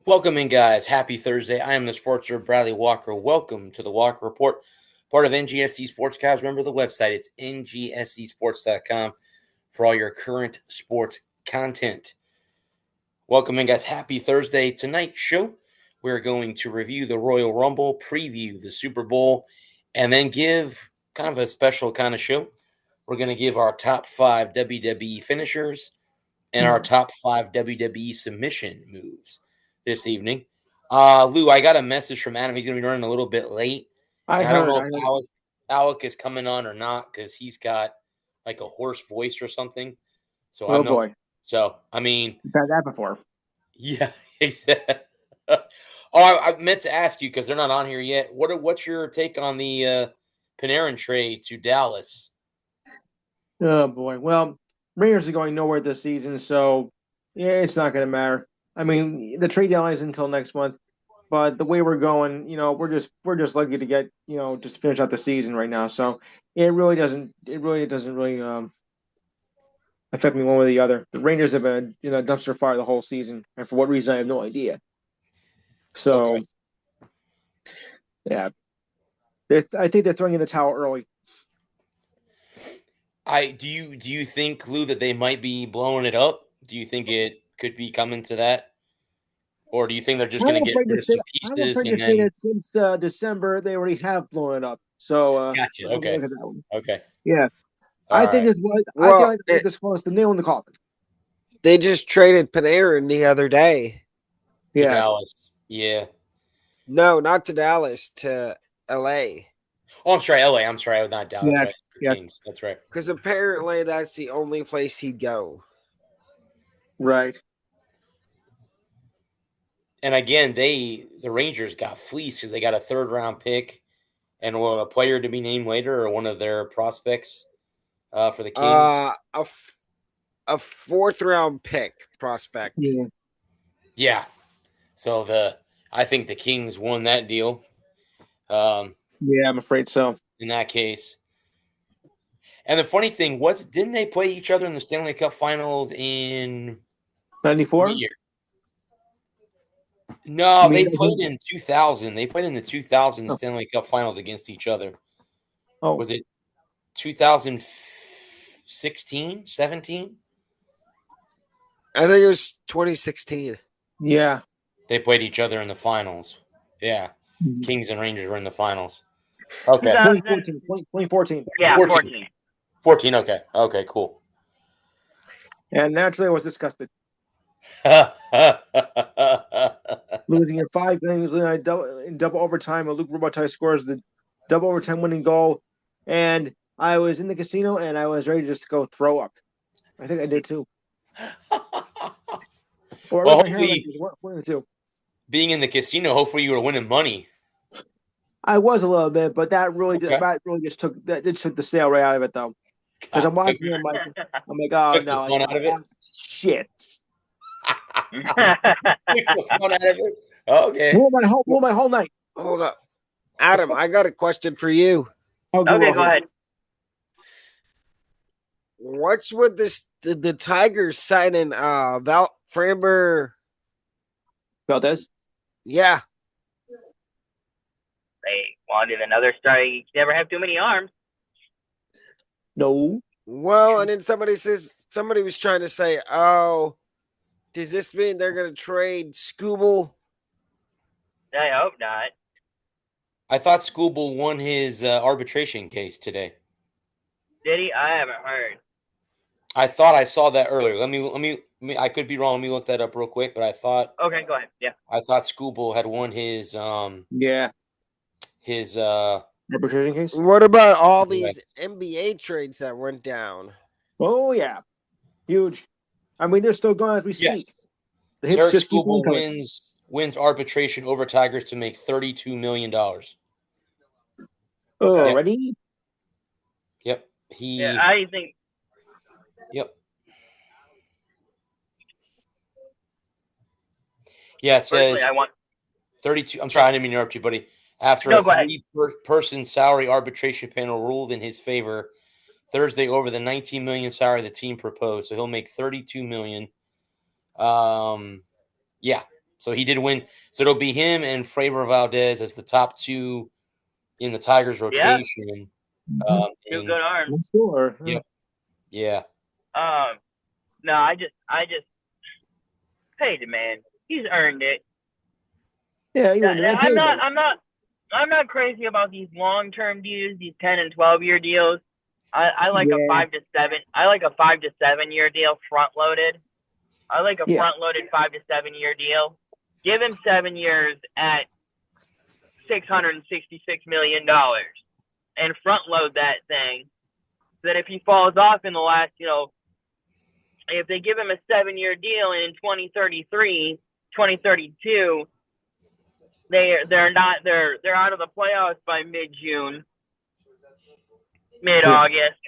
Welcome in, guys. Happy Thursday. I am the sportster Bradley Walker. Welcome to the Walker Report, part of NGSC Sports. Guys, remember the website. It's ngscsports.com for all your current sports content. Welcome in, guys. Happy Thursday. Tonight's show, we're going to review the Royal Rumble, preview the Super Bowl, and then give kind of a special kind of show. We're going to give our top 5 WWE finishers and our top 5 WWE submission moves this evening. Lou, I got a message from Adam. He's going to be running a little bit late. I don't know heard. if Alec is coming on or not because he's got like a hoarse voice or something. So Oh, boy. So, I mean, You've had that before. yeah, he said. I meant to ask you because they're not on here yet. What's your take on the Panarin trade to Dallas? Oh, boy. Well, Rangers are going nowhere this season, so yeah, it's not going to matter. I mean, the trade deadline is until next month, but the way we're going, we're just lucky to get, just finish out the season right now. So it really doesn't affect me one way or the other. The Rangers have been, dumpster fire the whole season, and for what reason, I have no idea. So, Okay. yeah, I think they're throwing in the towel early. Do you think, Lou, that they might be blowing it up? Do you think it could be coming to that, or do you think they're just going to get rid of some I'm pieces afraid to and say then? that since December they already have blown it up. So Gotcha. look Okay. at that one. Okay. Yeah, All right. I think Well, like this was the nail in the coffin. they just traded Panarin the other day. To Yeah, Dallas. Yeah. No, not to Dallas, to LA. Oh, I'm sorry, LA. I'm sorry, not Dallas. Yeah, Right. yeah. Kings. That's right. Because apparently that's the only place he'd go. right. And again, the Rangers got fleeced because they got a 3rd round pick and a player to be named later, or one of their prospects for the Kings. A 4th round pick prospect. Yeah, Yeah. So I think the Kings won that deal. yeah, I'm afraid so. In that case. And the funny thing was, didn't they play each other in the Stanley Cup Finals in 94. what year? No, they played in 2000. They played in the 2000 Stanley Cup Finals against each other. Oh, Was it 2016, 17? I think it was 2016. yeah. They played each other in the finals. Yeah. Mhm. Kings and Rangers were in the finals. Okay. 2014. Yeah, 14. 14, okay. Okay, cool. And naturally, I was disgusted. Losing in 5 games in double overtime, and Luke Robitaille scores the double overtime winning goal, and I was in the casino and I was ready to just go throw up. I think I did too. Or Well, my hair, one of the two. Being in the casino, hopefully you were winning money. I was a little bit, but that really Okay. just took the sale right out of it though. Because I'm watching, I'm like, oh Took no, the fun out of it? shit. Took the fun out of it? Okay. Blew my whole night. Hold up. Adam, I got a question for you. Okay, go ahead. What's with the Tigers signing Framber Valdez? Yeah. They wanted another star. You can never have too many arms. No. Well, and then somebody was trying to say, oh, does this mean they're going to trade Skubal? I hope not. I thought Skubal won his arbitration case today. Did he? I haven't heard. I thought I saw that earlier. Let me. I could be wrong. Let me look that up real quick. But I thought. Okay, go ahead. Yeah. I thought Skubal had won his his arbitration case. What about all these NBA trades that went down? Oh yeah, huge. I mean, they're still going as we speak. The hits just Skubal wins arbitration over Tigers to make $32 million. Already? Yep. Yeah, I think. Yep. Yeah, it says I want 32. I'm sorry, I didn't mean to interrupt you, buddy. After a 3-person salary arbitration panel ruled in his favor Thursday over the $19 million salary the team proposed, so he'll make $32 million. Yeah. So he did win. So it'll be him and Fravor Valdez as the top two in the Tigers rotation. Two good arms. I'm sure. Yep. Yeah. No, I just paid the man. He's earned it. Yeah, you wouldn't have paid it. I'm not crazy about these long-term deals, these 10 and 12-year deals. I like a 5 to 7. I like a 5 to 7 year deal front-loaded. I like a front-loaded 5 to 7 year deal. Give him 7 years at $666 million and front-load that thing. So that if he falls off in the last, if they give him a 7-year deal and in 2033, 2032, they're out of the playoffs by mid-June, mid-August.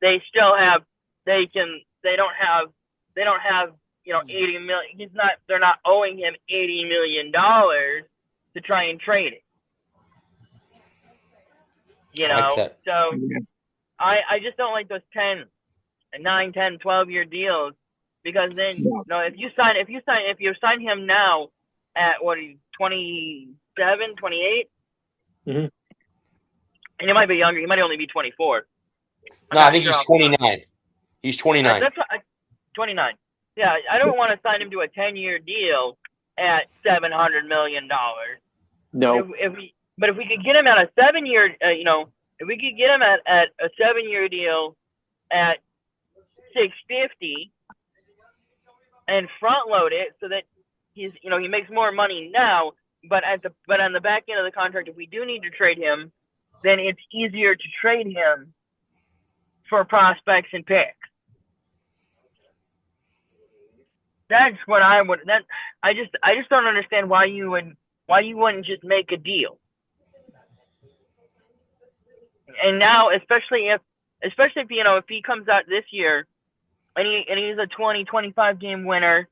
They still have they don't have 80 million. They're not owing him $80 million to try and trade it. So I just don't like those 9, 10, 12-year deals, because then if you sign him now at 27, 28, and he might be younger. He might only be 24. I think he's 29. He's 29. That's 29. Yeah, I don't want to sign him to a 10-year deal at $700 million. No. But if we could get him at a 7-year, if we could get him at a 7-year deal at $650 and front load it so that he makes more money now, but on the back end of the contract, if we do need to trade him, then it's easier to trade him for prospects and picks. That's what I would. I just don't understand why you wouldn't just make a deal. And now, especially if if he comes out this year and he's a 20-25 game winner,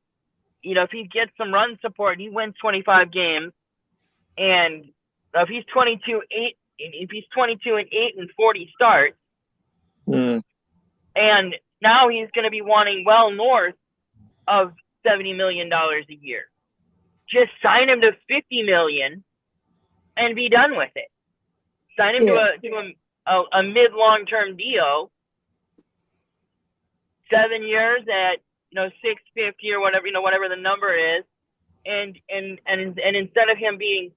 if he gets some run support, he wins 25 games, and if he's 22-8 and 40 starts, and now he's going to be wanting well north of $70 million a year. Just sign him to $50 million and be done with it. Sign him to a mid long term deal, 7 years at $650 or whatever the number is, and instead of him being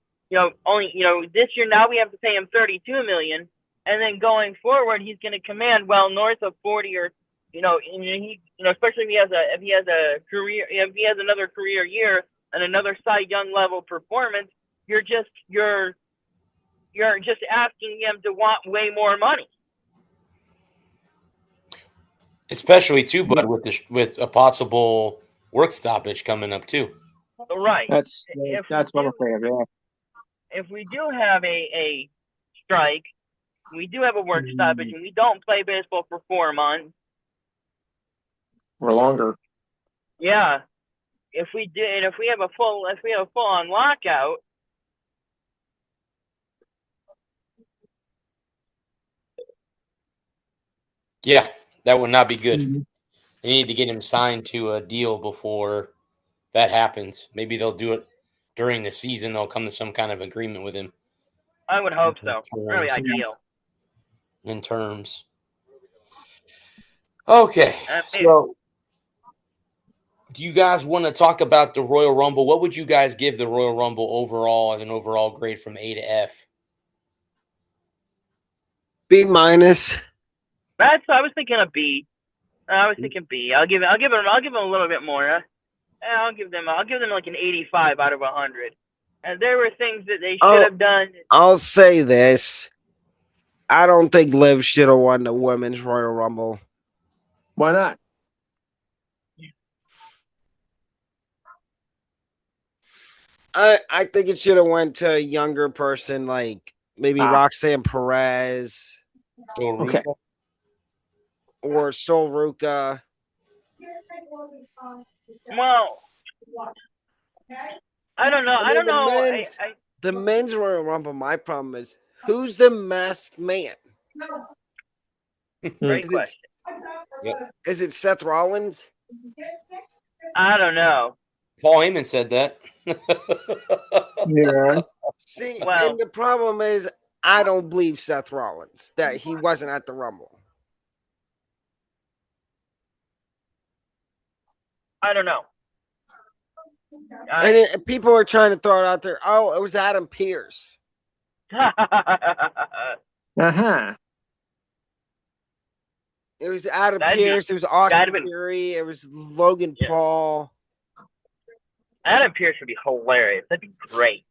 only this year, now we have to pay him $32 million, and then going forward he's going to command well north of 40 or especially if he has another career year and another Cy Young level performance, you're just asking him to want way more money. Especially too, bud, with a possible work stoppage coming up too. Right. That's what I'm afraid of. Yeah. If we do have a strike, we do have a work stoppage, and we don't play baseball for 4 months or longer. Yeah. If we have a full on lockout, yeah, that would not be good. You need to get him signed to a deal before that happens. Maybe they'll do it during the season. They'll come to some kind of agreement with him. I would hope so. Really ideal. In terms. Okay. So, do you guys want to talk about the Royal Rumble? What would you guys give the Royal Rumble overall as an overall grade from A to F? B-. I was thinking a B. I'll give them a little bit more. I'll give them like an 85 out of 100. And there were things that they should have done. I'll say this. I don't think Liv should have won the Women's Royal Rumble. Why not? I think it should have went to a younger person, like maybe Roxanne Perez. Okay. Or Stolruka. Well, I don't know. The men's Royal Rumble, my problem is, who's the masked man? Great question. Is it Seth Rollins? I don't know. Paul Heyman said that. Yeah. See, Well- and the problem is, I don't believe Seth Rollins that he wasn't at the Rumble. I don't know. And people are trying to throw it out there. Oh, it was Adam Pearce. Uh-huh. It was Adam That'd be- Pearce. It was Austin that'd been- Theory. It was Logan Yeah. Paul. Adam Pearce would be hilarious. That'd be great.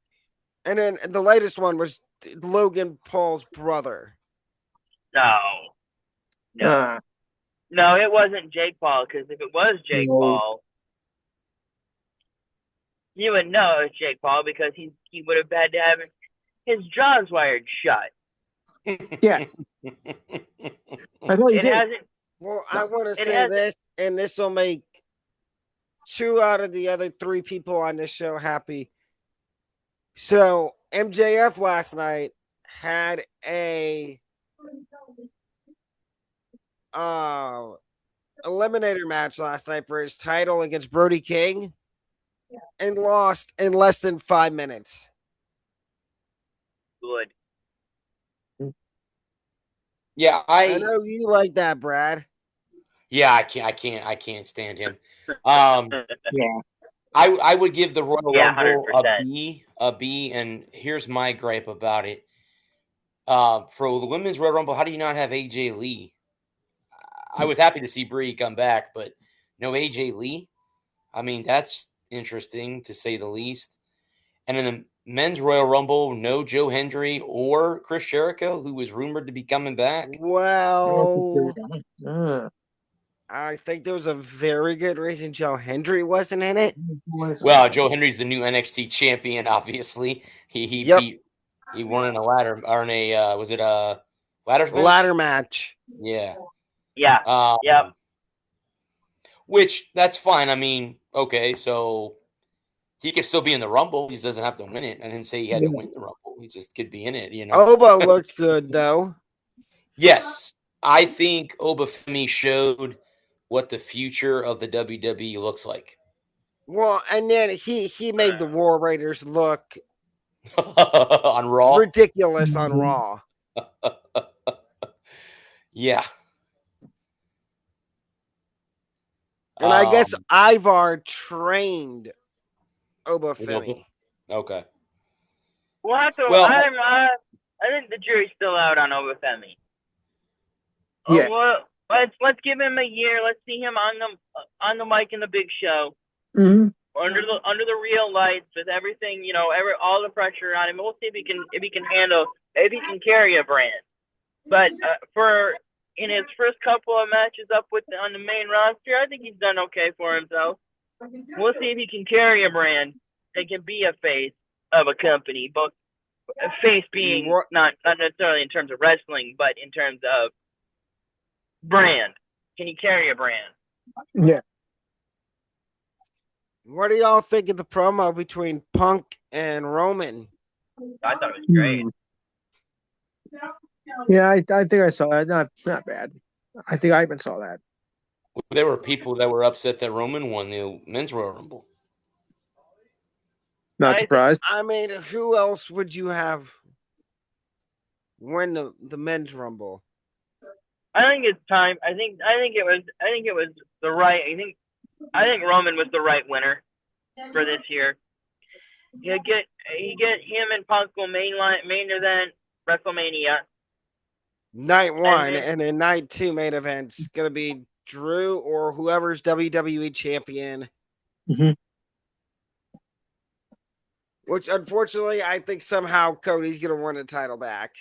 And then the latest one was Logan Paul's brother. No. No. Uh, No, it wasn't Jake Paul, because if it was Jake No. Paul, you would know it was Jake Paul because he would have had to have his jaws wired shut. yes. I thought you It did. hasn't. Well, I want to It say has- this, and this will make 2 out of the other 3 people on this show happy. So MJF last night had a eliminator match last night for his title against Brody King and lost in less than 5 minutes. Good. Yeah, I know you like that, Brad. Yeah, I can't stand him. Yeah, I would give the Royal Yeah, Rumble 100%. a B, and here's my gripe about it. For the Women's Royal Rumble, how do you not have AJ Lee? I was happy to see Brie come back, but no AJ Lee. I mean, that's interesting to say the least. And in the Men's Royal Rumble, no Joe Hendry or Chris Jericho, who was rumored to be coming back. Well, Uh, I think there was a very good reason Joe Hendry wasn't in it. Well, Joe Henry's the new NXT champion. Obviously, he Yep. he won in a ladder or in a was it a ladder match? Ladder match. Yeah. Yeah. Yep. Which that's fine. I mean, okay, so he could still be in the Rumble. He just doesn't have to win it. I didn't say he had to win the Rumble. He just could be in it. You know. Oba looked good though. Yes, I think Obafemi showed what the future of the WWE looks like. Well, and then he made the War Raiders look On Raw. ridiculous on Raw. Yeah. And I guess Um, Ivar trained Obafemi. Oba? Okay. We'll have to. Well- I think the jury's still out on Obafemi. Yeah. Well, let's give him a year. Let's see him on the mic in the big show mhm. under the real lights with everything. You know, all the pressure on him. We'll see if he can handle. If he can carry a brand. But in his first couple of matches up on the main roster, I think he's done okay for himself. We'll see if he can carry a brand that can be a face of a company, both a face being What- not necessarily in terms of wrestling, but in terms of brand. Can he carry a brand? Yeah. What do y'all think of the promo between Punk and Roman? I thought it was great. Yeah, I think I saw that. Not bad. I think I even saw that. There were people that were upset that Roman won the Men's Royal Rumble. Not I- surprised. I mean, who else would you have win the men's rumble? I think it's time. I think it was the right. I think Roman was the right winner for this year. You get him and Punk will main event WrestleMania. Night 1 then- and then night 2 main event's gonna be Drew or whoever's WWE champion. Mhm. Which unfortunately I think somehow Cody's gonna win the title back.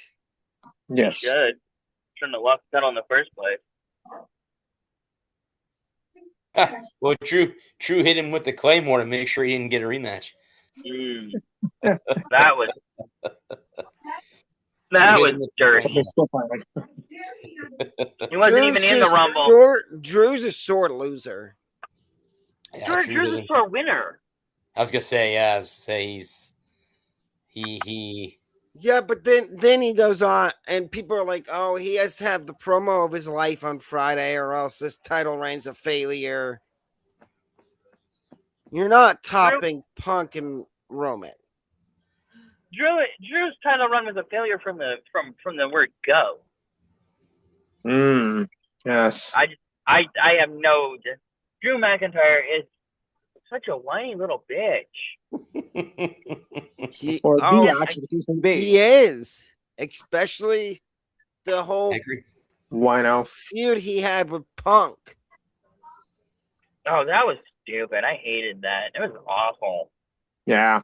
Yes. Good. Shouldn't have lost that on the first place. Well, Drew hit him with the Claymore to make sure he didn't get a rematch. That was dirty. It's still fine. He wasn't even in the just Rumble. Drew's a sore loser. Yeah, Drew's a sore winner. I was gonna say, yeah, I was gonna say he Yeah, but then he goes on, and people are like, "Oh, he has to have the promo of his life on Friday, or else this title reign's a failure." You're not topping Punk and Roman. Drew's title run was a failure from the word go. Yes. I have no. Drew McIntyre is such a whiny little bitch. He is, especially the whole wino feud he had with Punk. Oh, that was stupid. I hated that. It was awful. Yeah.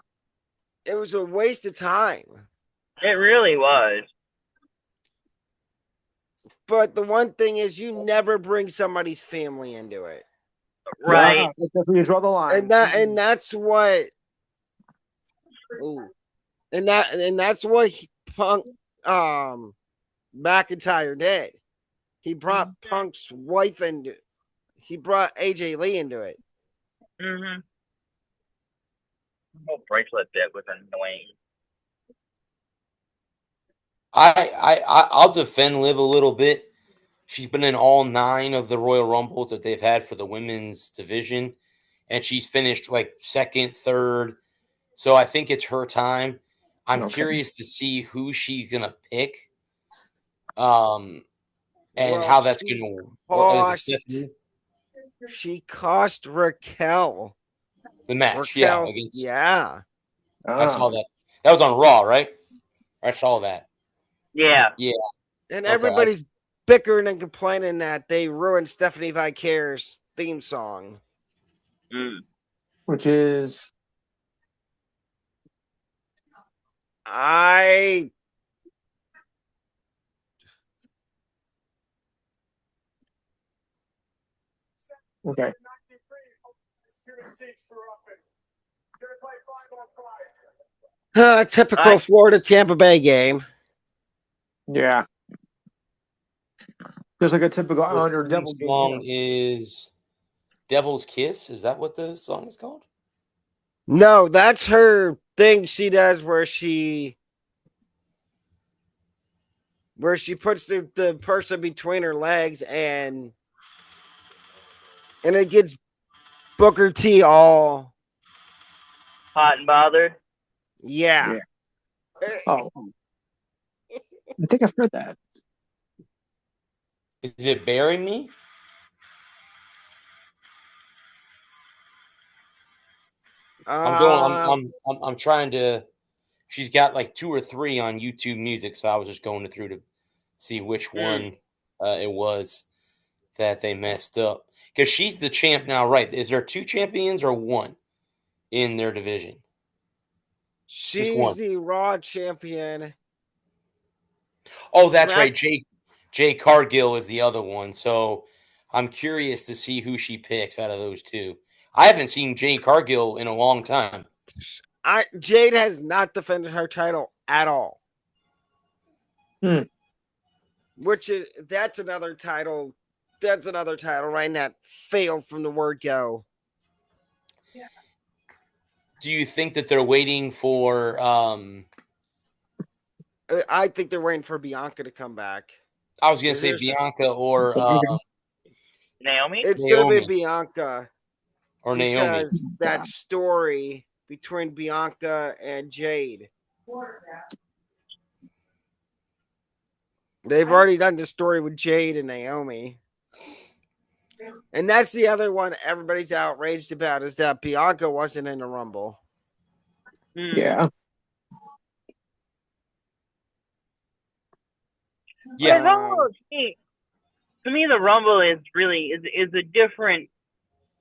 It was a waste of time. It really was. But the one thing is, you never bring somebody's family into it, right? Yeah, that's where you draw the line, and that's what. Ooh, and that's what Punk, McIntyre did. He brought Punk's wife into. He brought AJ Lee into it. Mm-hmm. The whole bracelet bit was annoying. I'll defend Liv a little bit. She's been in all 9 of the Royal Rumbles that they've had for the women's division, and she's finished like second, third. So I think it's her time. I'm curious to see who she's gonna pick, and how that's gonna. She cost Raquel the match. Yeah. I saw that. That was on Raw, right? I saw that. Yeah. And everybody's bickering and complaining that they ruined Stephanie Vicare's theme song. Which is okay. Typical Florida Tampa Bay game. Yeah. Just like a typical Islander Devil song is Devil's Kiss. Is that what the song is called? No, that's her thing she does where she puts the person between her legs and it gets Booker T all hot and bothered. Yeah. Oh. I think I've heard that. Is it Bury Me? I'm trying to. She's got like 2 or 3 on YouTube Music, so I was just going through to see which one it was that they messed up. Because she's the champ now, right? Is there 2 champions or 1 in their division? She's the Raw champion. Oh, that's right. Jay Cargill is the other one. So I'm curious to see who she picks out of those 2. I haven't seen Jade Cargill in a long time. Jade has not defended her title at all. That's another title. That's another title right now. Failed from the word go. Yeah. Do you think that they're waiting for? I think they're waiting for Bianca to come back. I was going to say Bianca or Naomi. It's going to be Bianca or Naomi. Because that story between Bianca and Jade. They've already done the story with Jade and Naomi. And that's the other one everybody's outraged about is that Bianca wasn't in the Rumble. Yeah. Yeah. To me, the Rumble is really is a different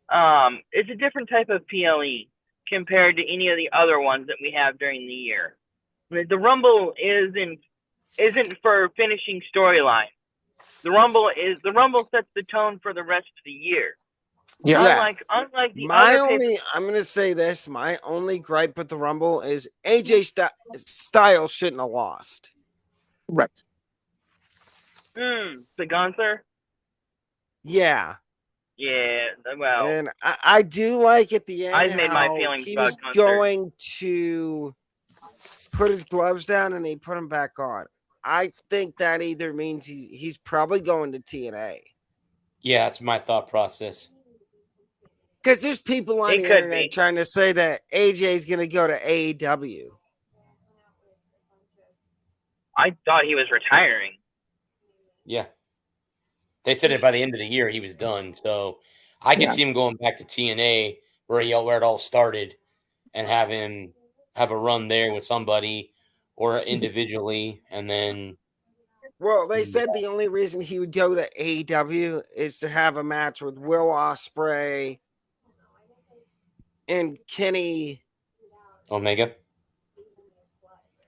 it's a different type of PLE compared to any of the other ones that we have during the year. The Rumble isn't for finishing storyline. The Rumble sets the tone for the rest of the year. Yeah. Unlike the I'm going to say this. My only gripe with the Rumble is AJ Styles shouldn't have lost. Right. The Gunther? Yeah. Yeah, well. And I do like at the end I've made my feelings he about was Gunther. going to put his gloves down and he put them back on. I think that either means he's probably going to TNA. Yeah, it's my thought process. Because there's people on It the could internet be. trying to say that AJ is going to go to AEW. I thought he was retiring. Yeah. They said it by the end of the year he was done. So I could see him going back to TNA where it all started and have a run there with somebody or individually, and then. Well, they said the only reason he would go to AEW is to have a match with Will Ospreay and Kenny Omega.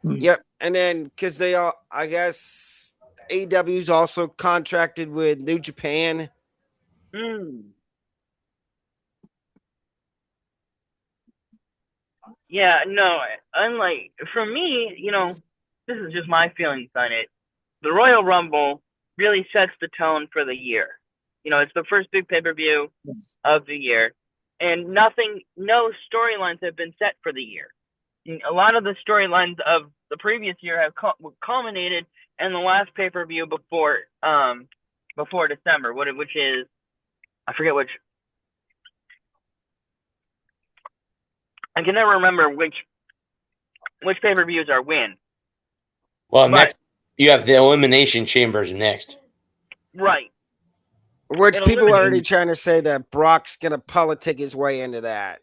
Yep, and then because I guess AEW's also contracted with New Japan. Yeah, no. Unlike for me, this is just my feelings on it. The Royal Rumble really sets the tone for the year. It's the first big pay-per-view of the year, and no storylines have been set for the year. A lot of the storylines of the previous year have culminated in the last pay-per-view before December, which is, I forget which. I can never remember which pay-per-views are when. Well, next you have the Elimination Chambers next. Right. Which people are already trying to say that Brock's going to politic his way into that.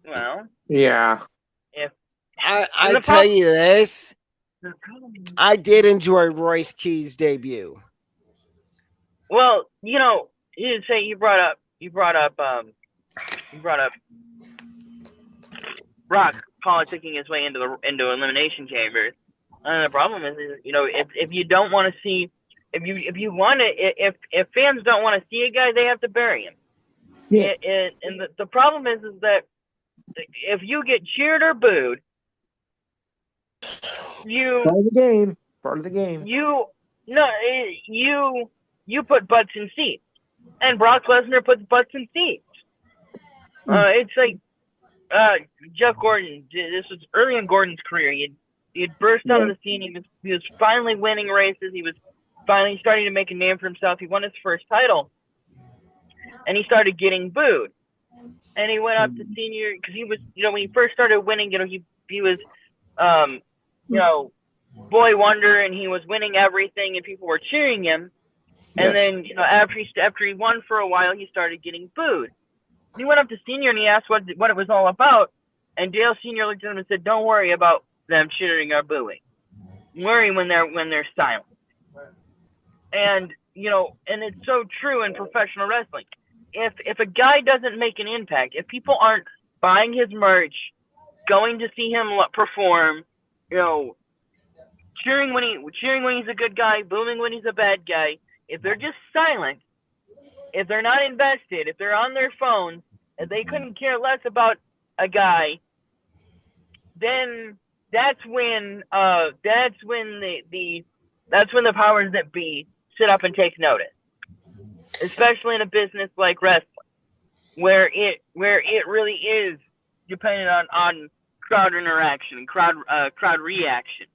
Well. Yeah. If I tell you this, I did enjoy Royce Key's debut. Well, you brought up Brock politicking his way into Elimination Chambers. And the problem is, if you don't want to see, if fans don't want to see a guy, they have to bury him. Yeah. And the problem is that if you get cheered or booed, part of the game. You put butts in seats, and Brock Lesnar puts butts in seats. It's like Jeff Gordon. This was early in Gordon's career. He'd burst out of the scene. He was finally winning races. He was finally starting to make a name for himself. He won his first title, and he started getting booed. And he went up to senior because he was, when he first started winning, he was, boy wonder, and he was winning everything, and people were cheering him. And then, after he won for a while, he started getting booed. He went up to senior and he asked what it was all about. And Dale Senior looked at him and said, "Don't worry about them cheering or booing. Worry when they're silent." And and it's so true in professional wrestling. If a guy doesn't make an impact, if people aren't buying his merch, going to see him perform, cheering when he's a good guy, booing when he's a bad guy, if they're just silent, if they're not invested, if they're on their phones, if they couldn't care less about a guy, then that's when the powers that be sit up and take notice. Especially in a business like wrestling, where it really is dependent on crowd interaction and crowd reaction.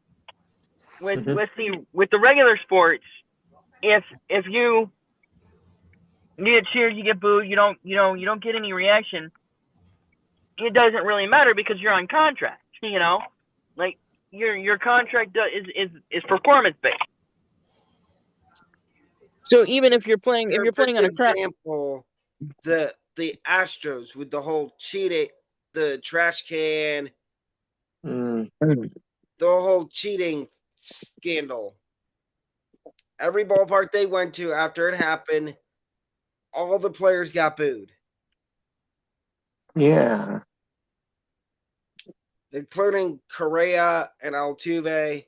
With the regular sports, if you get cheered, you get booed, you don't get any reaction, it doesn't really matter because you're on contract. Like your contract is performance based. So even if you're playing on a crap example, the Astros with the whole cheating, the trash can, the whole cheating scandal. Every ballpark they went to after it happened, all the players got booed. Yeah. Including Correa and Altuve.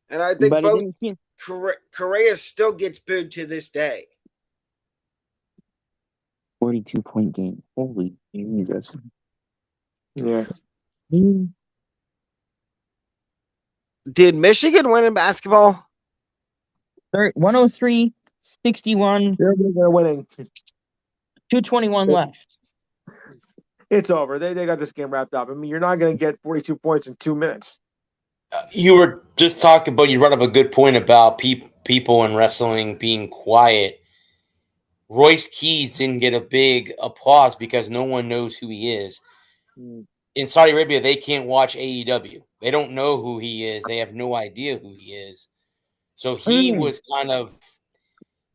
And I think both Correa still gets booed to this day. 42-point game. Holy Jesus. Yeah. Did Michigan win in basketball? 103-61. They're winning. 2:21 left. It's over. They got this game wrapped up. I mean, you're not going to get 42 points in 2 minutes. You were just talking about, you brought up a good point about people in wrestling being quiet. Royce Keys didn't get a big applause because no one knows who he is. In Saudi Arabia, they can't watch AEW. They don't know who he is. They have no idea who he is. So he was kind of,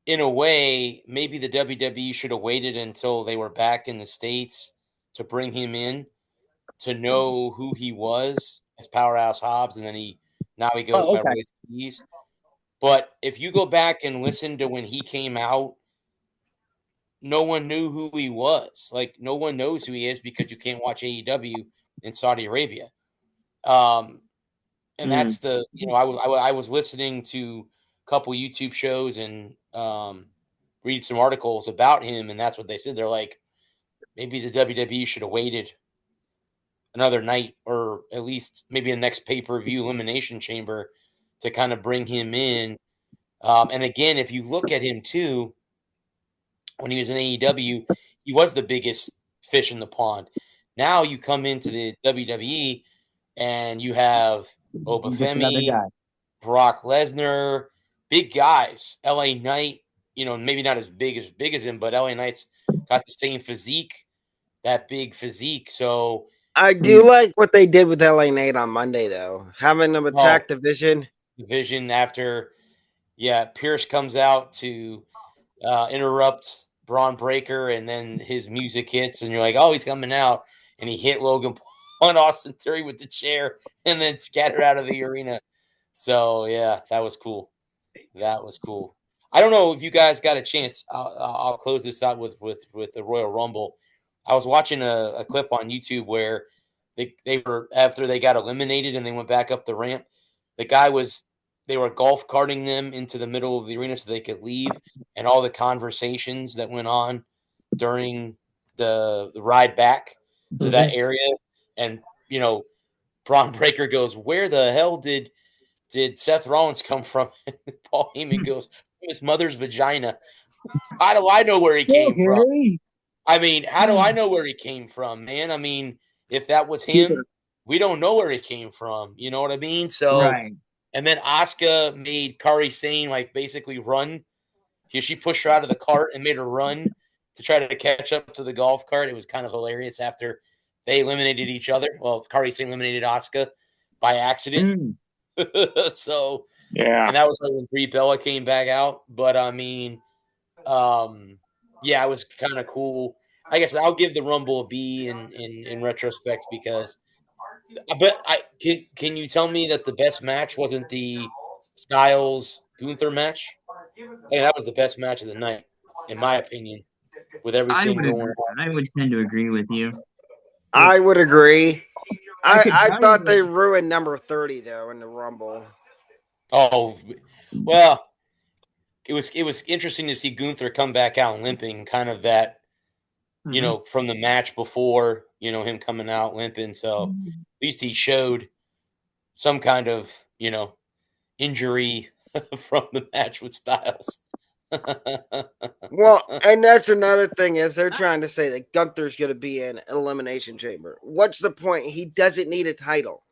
in a way, maybe the WWE should have waited until they were back in the States to bring him in to know who he was as Powerhouse Hobbs, and then now he goes by Royce Keys. But if you go back and listen to when he came out, no one knew who he was. Like, no one knows who he is because you can't watch AEW in Saudi Arabia. And that's the, I was listening to a couple YouTube shows and read some articles about him, and that's what they said. They're like, maybe the WWE should have waited another night, or at least maybe a next pay-per-view Elimination Chamber, to kind of bring him in. And again, if you look at him too, when he was in AEW, he was the biggest fish in the pond. Now you come into the WWE and you have Obafemi, Brock Lesnar, big guys, LA Knight, maybe not as big as him, but LA Knight's got the same physique, that big physique. So I do like what they did with LA Knight on Monday, though, having them attack Division after, Pierce comes out to interrupt Braun Breaker, and then his music hits, and you're like, oh, he's coming out, and he hit Logan Paul and Austin Theory with the chair, and then scattered out of the arena. So yeah, that was cool. That was cool. I don't know if you guys got a chance. I'll close this out with the Royal Rumble. I was watching a clip on YouTube where they were, after they got eliminated and they went back up the ramp, they were golf carting them into the middle of the arena so they could leave, and all the conversations that went on during the ride back to that area. And, Braun Breaker goes, where the hell did Seth Rollins come from? Paul Heyman goes, from his mother's vagina. How do I know where he came from? I mean, how do I know where he came from, man? I mean, if that was him, we don't know where he came from. You know what I mean? So, right. And then Asuka made Kairi Sane basically run. She pushed her out of the cart and made her run to try to catch up to the golf cart. It was kind of hilarious after they eliminated each other. Well, Kairi Sane eliminated Asuka by accident. So, yeah. And that was when Brie Bella came back out. But, I mean, it was kind of cool. I guess I'll give the Rumble a B in retrospect, because can you tell me that the best match wasn't the Styles Gunther match? Hey, that was the best match of the night, in my opinion, with everything going on. I would tend to agree with you. I would agree. I thought they ruined number 30 though in the Rumble. Oh, well, it was interesting to see Gunther come back out limping, kind of that, from the match before, him coming out limping. So at least he showed some kind of, injury from the match with Styles. Well, and that's another thing, is they're trying to say that Gunther's going to be in Elimination Chamber. What's the point? He doesn't need a title.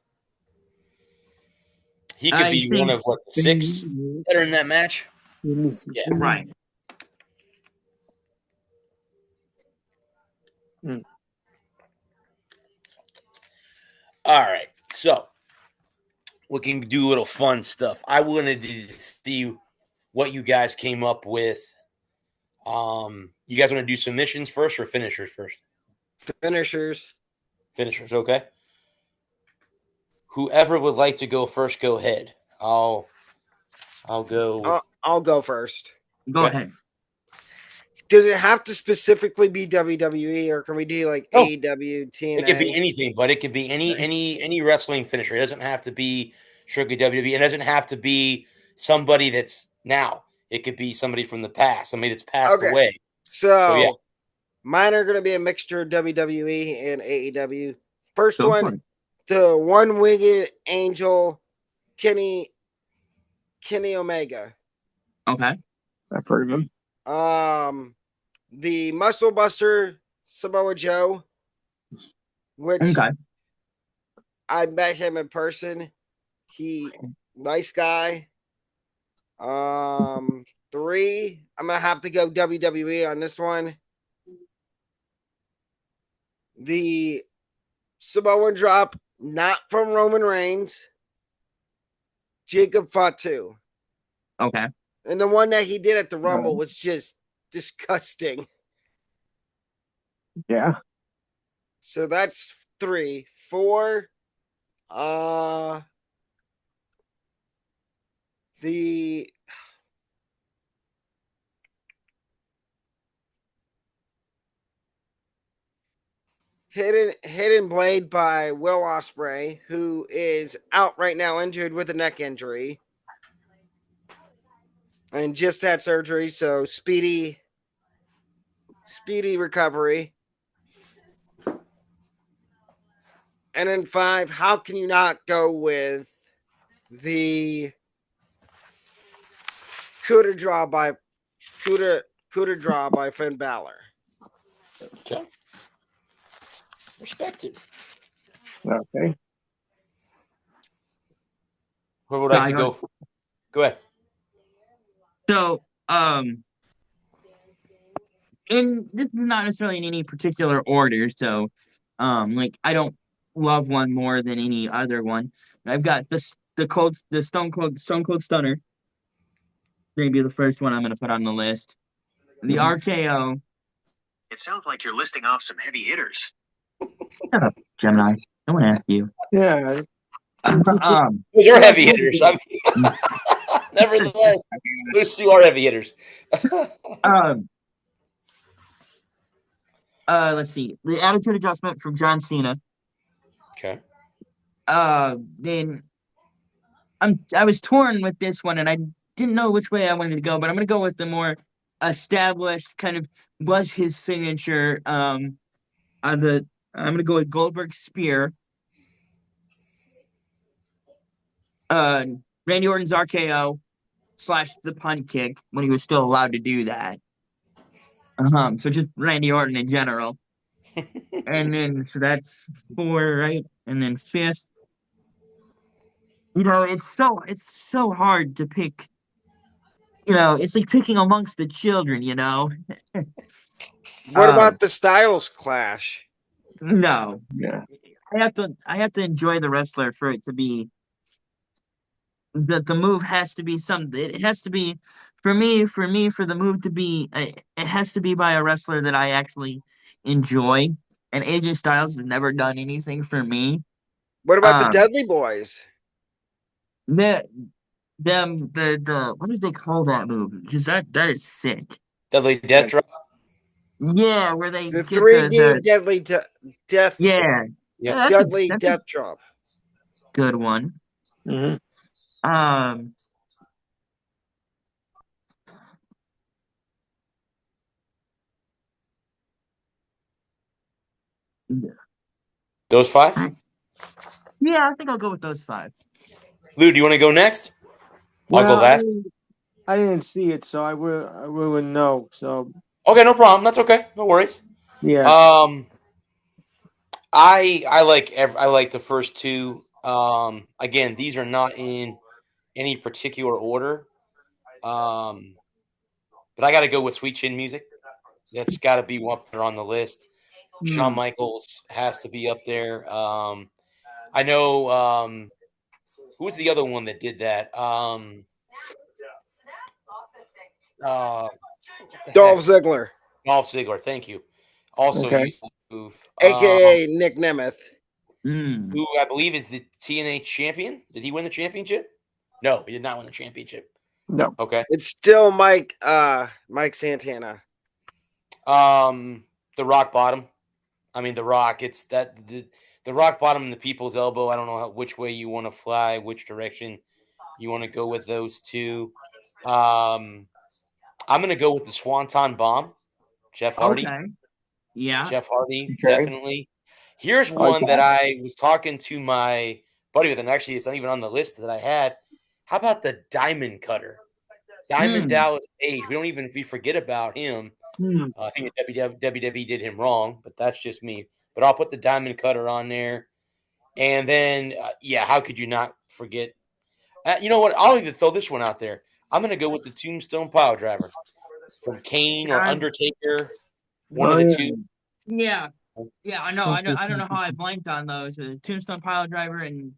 He could be one of the 6 that are in that match. Yeah, right. All right, so we can do a little fun stuff. I wanted to see what you guys came up with. You guys want to do submissions first or finishers first? Finishers, okay. Whoever would like to go first, go ahead. I'll go. I'll go first. Go ahead. Does it have to specifically be WWE, or can we do AEW, TNA? It could be anything, but it could be any wrestling finisher. It doesn't have to be strictly WWE. It doesn't have to be somebody that's now. It could be somebody from the past, somebody that's passed away. So yeah. Mine are going to be a mixture of WWE and AEW. First one, the one-winged angel, Kenny Omega. Okay. I've heard of him. The Muscle Buster, Samoa Joe, which I met him in person. He nice guy. The 3, I'm going to have to go WWE on this one. The Samoan drop, not from Roman Reigns. Jacob Fatu. Okay. And the one that he did at the Rumble was just disgusting. Yeah. So that's 3. 4. The Hidden Blade by Will Ospreay, who is out right now injured with a neck injury. And just had surgery, so speedy recovery. And then 5, how can you not go with the coup de draw by Finn Balor? Okay. Respected. Okay. Who would like to go? Go ahead. So, and this is not necessarily in any particular order. So, like I don't love one more than any other one. I've got the Stone Cold Stunner. Maybe the first one I'm going to put on the list. The RKO. It sounds like you're listing off some heavy hitters. Shut up, Gemini. No one asked you. Yeah. Those are heavy hitters. I mean, nevertheless, those two are heavy hitters. Let's see. The Attitude Adjustment from John Cena. Okay. Then I was torn with this one, and I didn't know which way I wanted to go, but I'm gonna go with the more established kind of was his signature. I'm gonna go with Goldberg's spear. Randy Orton's RKO / the punt kick when he was still allowed to do that. So just Randy Orton in general. And then so that's 4, right? And then 5th. You know, it's so hard to pick. You know, it's like picking amongst the children, you know. What about the Styles Clash? No. Yeah. I have to enjoy the wrestler for it to be that the move has to be something. It has to be for the move to be it has to be by a wrestler that I actually enjoy. And AJ Styles has never done anything for me. What about the Dudley Boys? The what do they call that move? Because that is sick. Dudley Death Drop. Yeah, where they The get 3D Deadly Death. Yeah. Yeah. Dudley Death Drop. Good one. Mm-hmm. Those 5? Yeah, I think I'll go with those 5. Lou, do you want to go next? I'll go last. I didn't see it, so I wouldn't know. So Okay, no problem. That's okay. No worries. yeah. I like the first 2. Again, these are not in any particular order. But I got to go with Sweet Chin Music. That's got to be up there on the list. Shawn Michaels has to be up there. I know who's the other one that did that? Dolph Ziggler. Dolph Ziggler, thank you. Also used to move. AKA Nick Nemeth. Who I believe is the TNA champion. Did he win the championship? No, he did not win the championship. No. Okay. It's still Mike Santana. The Rock Bottom. I mean, The Rock. It's that the Rock Bottom and the People's Elbow. I don't know which way you want to fly, which direction you want to go with those 2. I'm going to go with the Swanton Bomb. Jeff Hardy. Okay. Yeah. Jeff Hardy, definitely. Here's one that I was talking to my buddy with, and actually it's not even on the list that I had. How about the Diamond Cutter? Diamond Dallas Page. We forget about him. I think WWE did him wrong, but that's just me. But I'll put the Diamond Cutter on there. And then, how could you not forget? You know what? I'll even throw this one out there. I'm going to go with the Tombstone Pile Driver from Kane or Undertaker. One of the two. Yeah. Yeah, I know. I don't know how I blanked on those. Tombstone Pile Driver and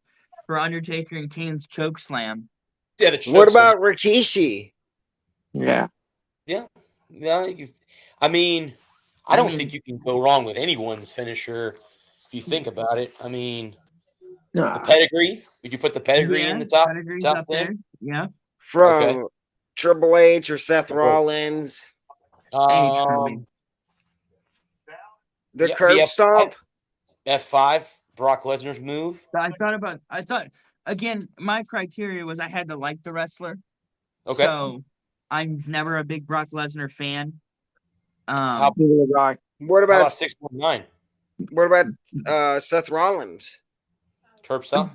for Undertaker and Kane's Choke Slam. Yeah, the choke What slam. about Rikishi? Yeah. I mean, I don't think you can go wrong with anyone's finisher if you think about it. I mean, the pedigree. Would you put the pedigree in the top up there? Yeah. From Triple H or Seth Rollins. The curb stomp. F5, Brock Lesnar's move. I thought again, my criteria was I had to like the wrestler. Okay. So I'm never a big Brock Lesnar fan. What about 619? What about Seth Rollins? Curb stomp.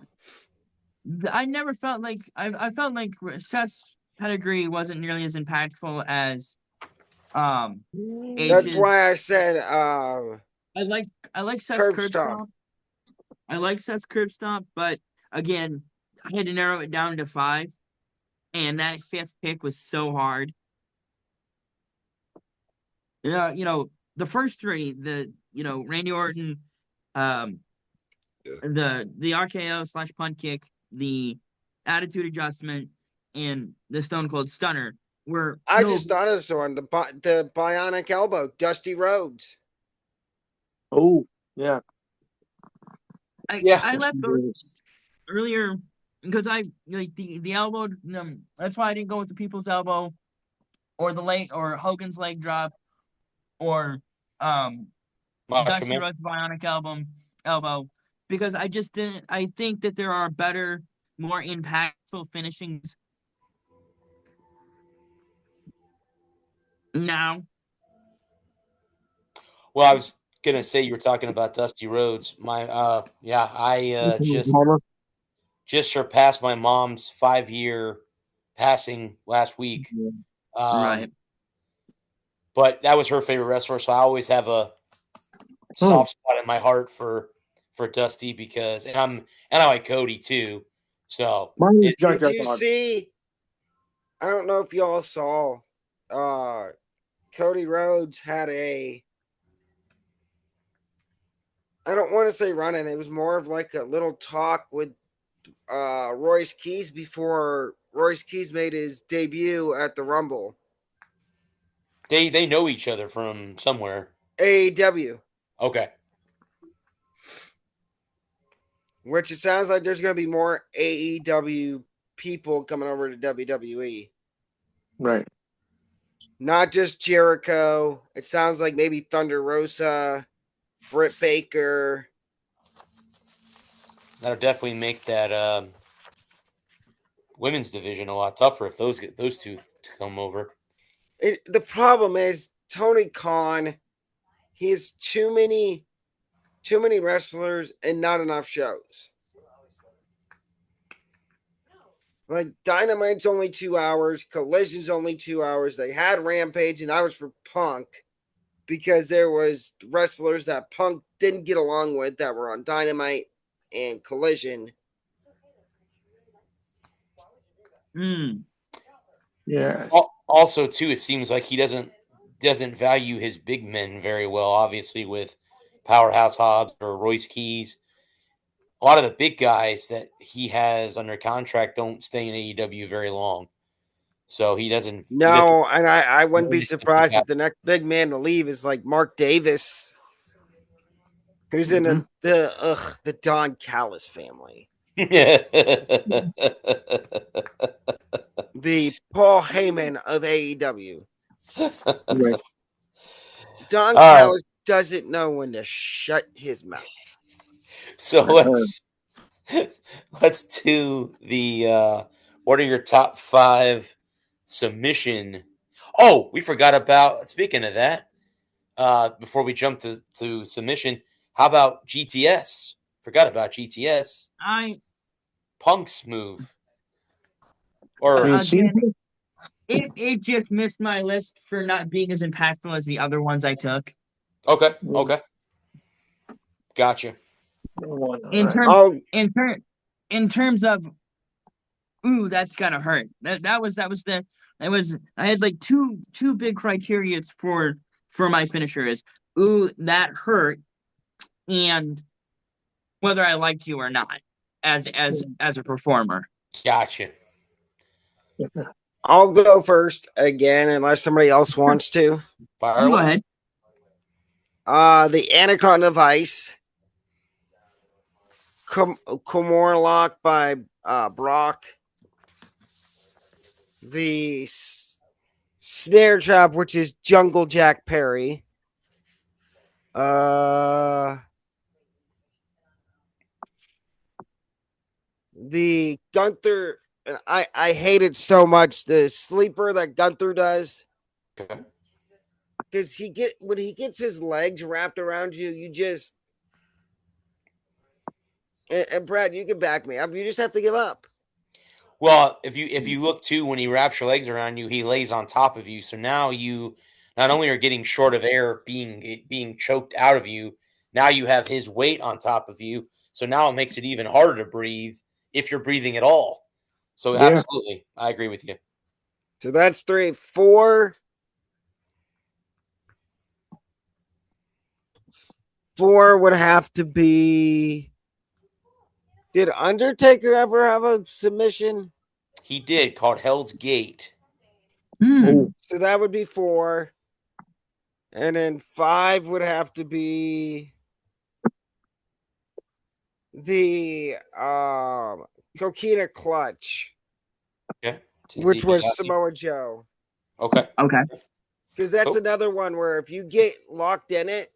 I never felt like I felt like Seth's pedigree wasn't nearly as impactful as That's why I said I like Seth's curb stomp. I like Seth's curb stomp, but again, I had to narrow it down to 5, and that 5th pick was so hard. Yeah, the first 3, Randy Orton, the RKO / punt kick, the attitude adjustment, and the Stone Cold Stunner were. I just thought of this one, the bionic elbow, Dusty Rhodes. Oh, yeah. I left earlier because I like the elbow. That's why I didn't go with the people's elbow, or the leg, or Hogan's leg drop, or Dusty Rhodes bionic elbow, because I just didn't. I think that there are better, more impactful finishings now. Well, I was gonna say you were talking about Dusty Rhodes. I just surpassed my mom's 5-year passing last week. Right. But that was her favorite wrestler, so I always have a soft spot in my heart for Dusty because I like Cody too. So did you see? I don't know if y'all saw. Cody Rhodes had I don't want to say run-in. It was more of like a little talk with Royce Keys before Royce Keys made his debut at the Rumble. They know each other from somewhere. AEW. Okay. Which it sounds like there's going to be more AEW people coming over to WWE. Right. Not just Jericho. It sounds like maybe Thunder Rosa, Britt Baker. That'll definitely make that women's division a lot tougher if those two come over. The problem is Tony Khan. He has too many wrestlers and not enough shows. Like Dynamite's only 2 hours, Collision's only 2 hours. They had Rampage, and I was for Punk because there was wrestlers that Punk didn't get along with that were on Dynamite and Collision. Yes. Also, too, it seems like he doesn't value his big men very well. Obviously, with Powerhouse Hobbs or Royce Keys, a lot of the big guys that he has under contract don't stay in AEW very long. So he doesn't. No, and I wouldn't be surprised if the next big man to leave is like Mark Davis, who's in the Don Callis family. The Paul Heyman of AEW. Right. Don Callis doesn't know when to shut his mouth. So let's do the what are your top 5 submission? Oh, we forgot about, speaking of that, before we jump to submission, how about GTS? Forgot about GTS. Punk's move. Or again, it just missed my list for not being as impactful as the other ones I took. Okay. Gotcha. In terms of ooh, that's gonna hurt. I had like two big criteria for my finisher is ooh, that hurt, and whether I liked you or not as a performer. Gotcha. I'll go first again, unless somebody else wants to. Fire You go away. ahead. The Anaconda of Ice, Comorlock by Brock, the Snare Trap, which is Jungle Jack Perry, the Gunther, and I hate it so much, the sleeper that Gunther does. Okay. Because when he gets his legs wrapped around you, you just and Brad, you can back me up. You just have to give up. Well, if you look too, when he wraps your legs around you, he lays on top of you. So now you not only are getting short of air, being choked out of you. Now you have his weight on top of you. So now it makes it even harder to breathe if you're breathing at all. So Yeah. absolutely, I agree with you. So that's 3. 4. 4 would have to be. Did Undertaker ever have a submission? He did, called Hell's Gate. So that would be 4. And then 5 would have to be the Coquina Clutch. Okay. Which was Samoa Joe. Okay. Okay. Because that's another one where if you get locked in it,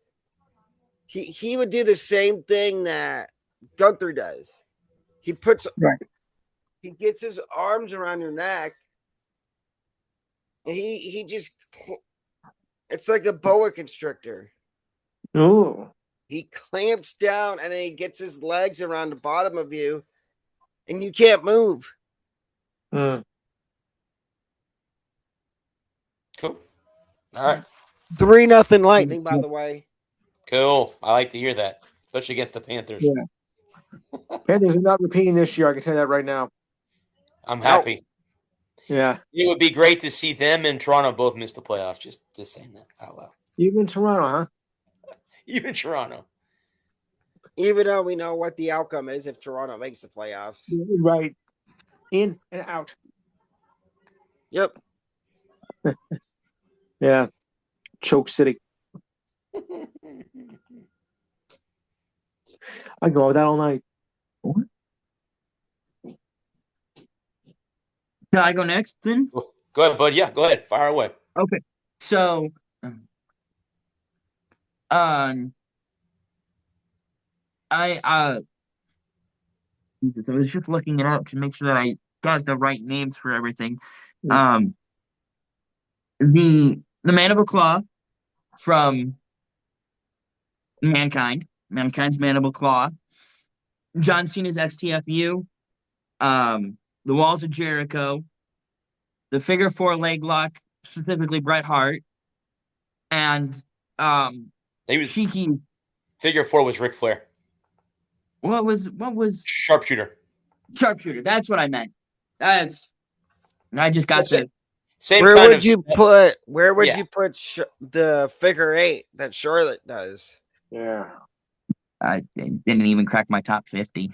he would do the same thing that Gunther does. He gets his arms around your neck, and he just, it's like a boa constrictor. Oh. He clamps down and then he gets his legs around the bottom of you, and you can't move. Mm. Cool. All right. 3-0 Lightning, by the way. Cool. I like to hear that, especially against the Panthers. Yeah. Panthers are not repeating this year. I can tell you that right now. I'm happy. Yeah. It would be great to see them and Toronto both miss the playoffs. Just saying that out loud. Even Toronto, huh? Even Toronto. Even though we know what the outcome is if Toronto makes the playoffs. Right. In and out. Yep. Yeah. Choke City. I go with that all night. Can I go next then? Go ahead, bud. Yeah, go ahead. Fire away. Okay. So, I was just looking it up to make sure that I got the right names for everything. The Mandible Claw from Mankind's Mandible Claw, John Cena's STFU, the Walls of Jericho, the Figure 4 leg lock, specifically Bret Hart, and He was Shiki. Figure 4 was Ric Flair. What was Sharpshooter? Sharpshooter. That's what I meant. I just got the same. Where kind would of you put? Where would you put the figure 8 that Charlotte does? Yeah. I didn't even crack my top 50.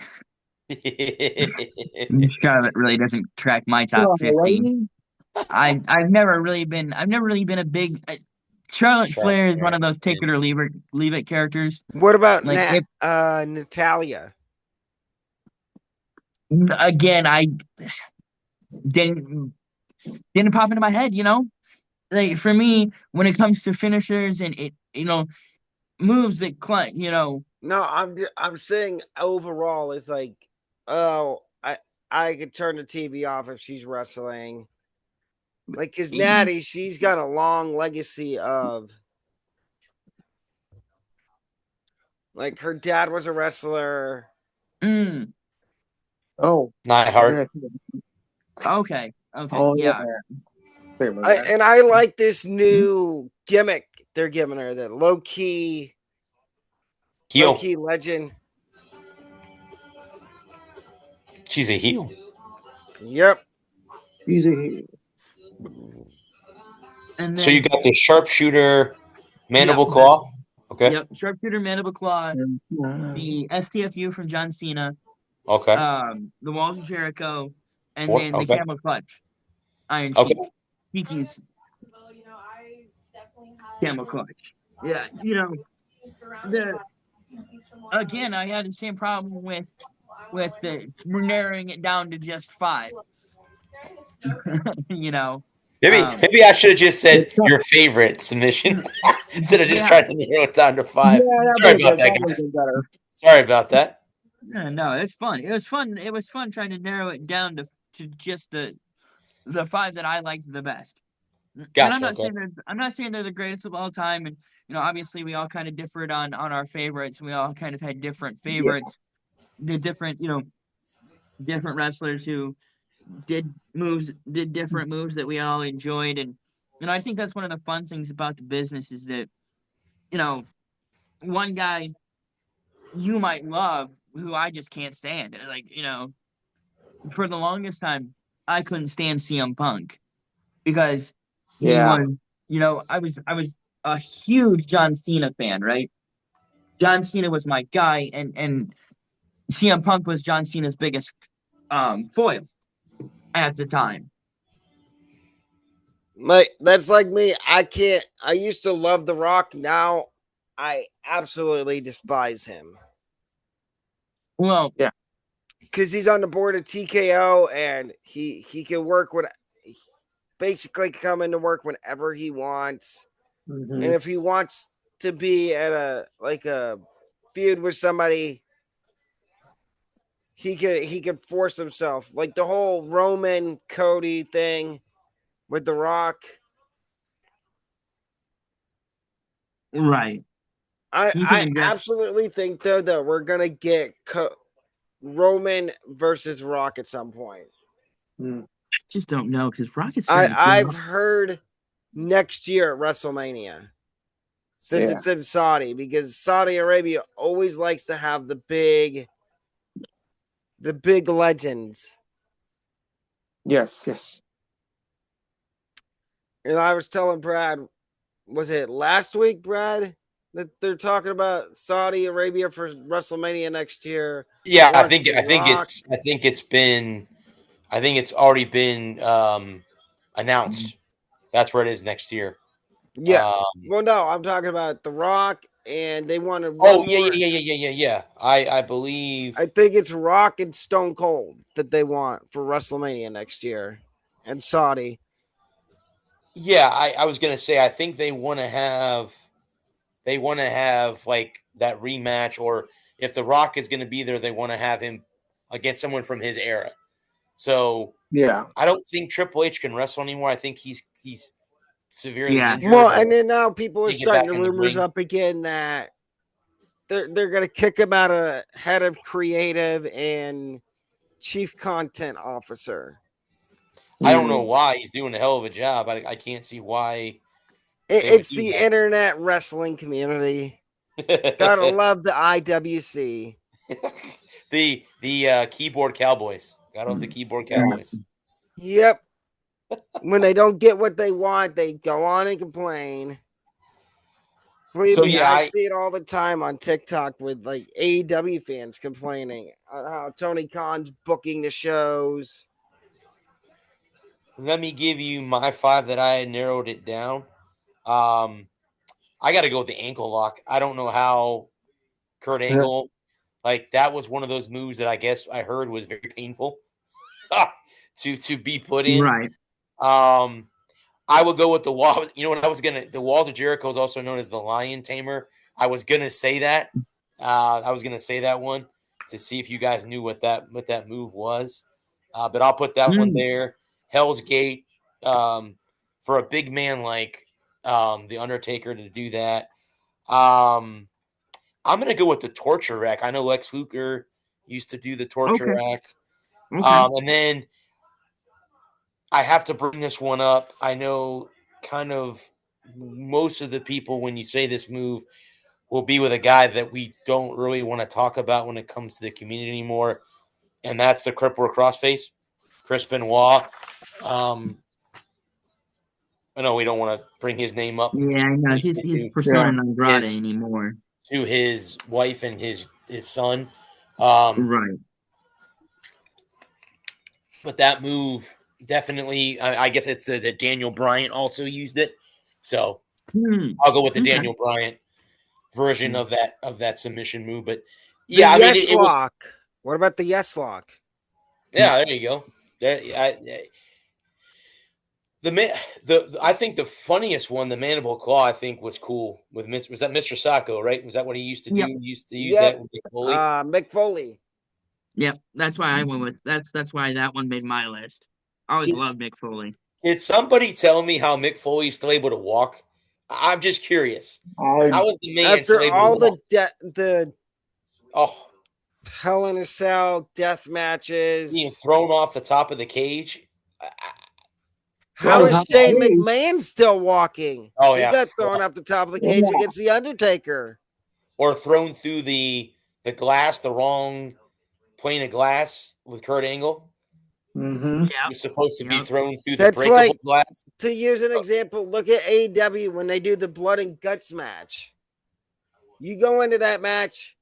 Charlotte really doesn't crack my top 50. I've never really been a big Charlotte Flair is one of those take it or leave it characters. What about like Natalia? Again, I didn't pop into my head, Like for me, when it comes to finishers and moves that No, I'm saying overall is like, oh, I could turn the TV off if she's wrestling. Like, because Natty, she's got a long legacy of, like, her dad was a wrestler. Oh, Neidhart. Okay. Oh, yeah. And I like this new gimmick they're giving her, that low key legend. She's a heel. Yep. Easy. And So you then got the sharpshooter, mandible claw. Okay. Yep, sharpshooter, mandible claw, the STFU from John Cena, Okay. the Walls of Jericho, and 4. then the Okay. camel clutch, Iron Okay. Sheik, Kiki's camel clutch. Yeah, the again, I had the same problem with the narrowing it down to just 5. Maybe I should have just said It's tough. your favorite submission instead of just Yeah. trying to narrow it down to 5. Yeah, that Sorry would about have that, been guys. better. Sorry about that. No, it's fun. It was fun. It was fun trying to narrow it down to just the 5 that I liked the best. Gotcha. And I'm not saying they're the greatest of all time. And obviously we all kind of differed on our favorites. We all kind of had different favorites. The different different wrestlers who did different moves that we all enjoyed. And I think that's one of the fun things about the business is that one guy you might love who I just can't stand. Like, for the longest time, I couldn't stand CM Punk because he was, I was a huge John Cena fan, right? John Cena was my guy, and CM Punk was John Cena's biggest foil at the time. That's like me. I used to love The Rock. Now I absolutely despise him. Well, yeah, because he's on the board of TKO and he can work with, basically come into work whenever he wants. Mm-hmm. And if he wants to be at a feud with somebody, he could force himself. Like the whole Roman Cody thing with The Rock. Right. I absolutely think though that we're gonna get Roman versus Rock at some point. I just don't know because Rock is. I've heard next year at WrestleMania, since it's in Saudi, because Saudi Arabia always likes to have the big legends. Yes. And I was telling Brad, was it last week, Brad, that they're talking about Saudi Arabia for WrestleMania next year? Yeah, I think it's already been announced. That's where it is next year. Yeah. Well, no, I'm talking about The Rock, and they wanted. Yeah. I believe. I think it's Rock and Stone Cold that they want for WrestleMania next year, and Saudi. Yeah, I was gonna say I think they want to have like that rematch, or if The Rock is going to be there, they want to have him against someone from his era. So yeah, I don't think Triple H can wrestle anymore. I think he's severely injured. Well, and then now people are starting the rumors up again that they're going to kick him out of head of creative and chief content officer. I don't know why. He's doing a hell of a job. I can't see why. It's the internet wrestling community. Gotta love the IWC. the keyboard cowboys. Gotta love the keyboard cowboys. Yep. When they don't get what they want, they go on and complain. Believe me, I see it all the time on TikTok with like AEW fans complaining on how Tony Khan's booking the shows. Let me give you my 5 that I had narrowed it down. I got to go with the ankle lock. I don't know how Kurt Angle, like that was one of those moves that I guess I heard was very painful to be put in. Right. I would go with the wall. You know what the Walls of Jericho is also known as the Lion Tamer. I was gonna say that. I was gonna say that one to see if you guys knew what that move was. But I'll put that one there. Hell's Gate, for a big man like the Undertaker to do that. I'm gonna go with the torture rack. I know Lex Luger used to do the torture rack. And then I have to bring this one up. I know kind of most of the people, when you say this move, will be with a guy that we don't really want to talk about when it comes to the community anymore, and that's the Cripple Crossface. Chris Benoit. I know we don't want to bring his name up. Yeah, I know. He's persona non grata anymore. To his wife and his son. Right. But that move definitely, I guess it's the Daniel Bryant also used it. So I'll go with the Daniel Bryant version of that submission move. But yeah, yes lock. What about the yes lock? Yeah, there you go. I think the funniest one, the mandible claw, I think was cool with was that Mr. Sacco, right? Was that what he used to do? He used to use that with Mick Foley. Mick Foley. Yep, that's why I went with that's why that one made my list. I always loved Mick Foley. Did somebody tell me how Mick Foley's still able to walk? I'm just curious. How is the man after all the Hell in a Cell death matches being thrown off the top of the cage? How is Shane McMahon still walking? Oh, yeah. He got thrown off the top of the cage against The Undertaker. Or thrown through the glass, the wrong plane of glass with Kurt Angle. Mm-hmm. Yeah. You're supposed to be thrown through the breakable glass. To use an example, look at AEW when they do the blood and guts match. You go into that match,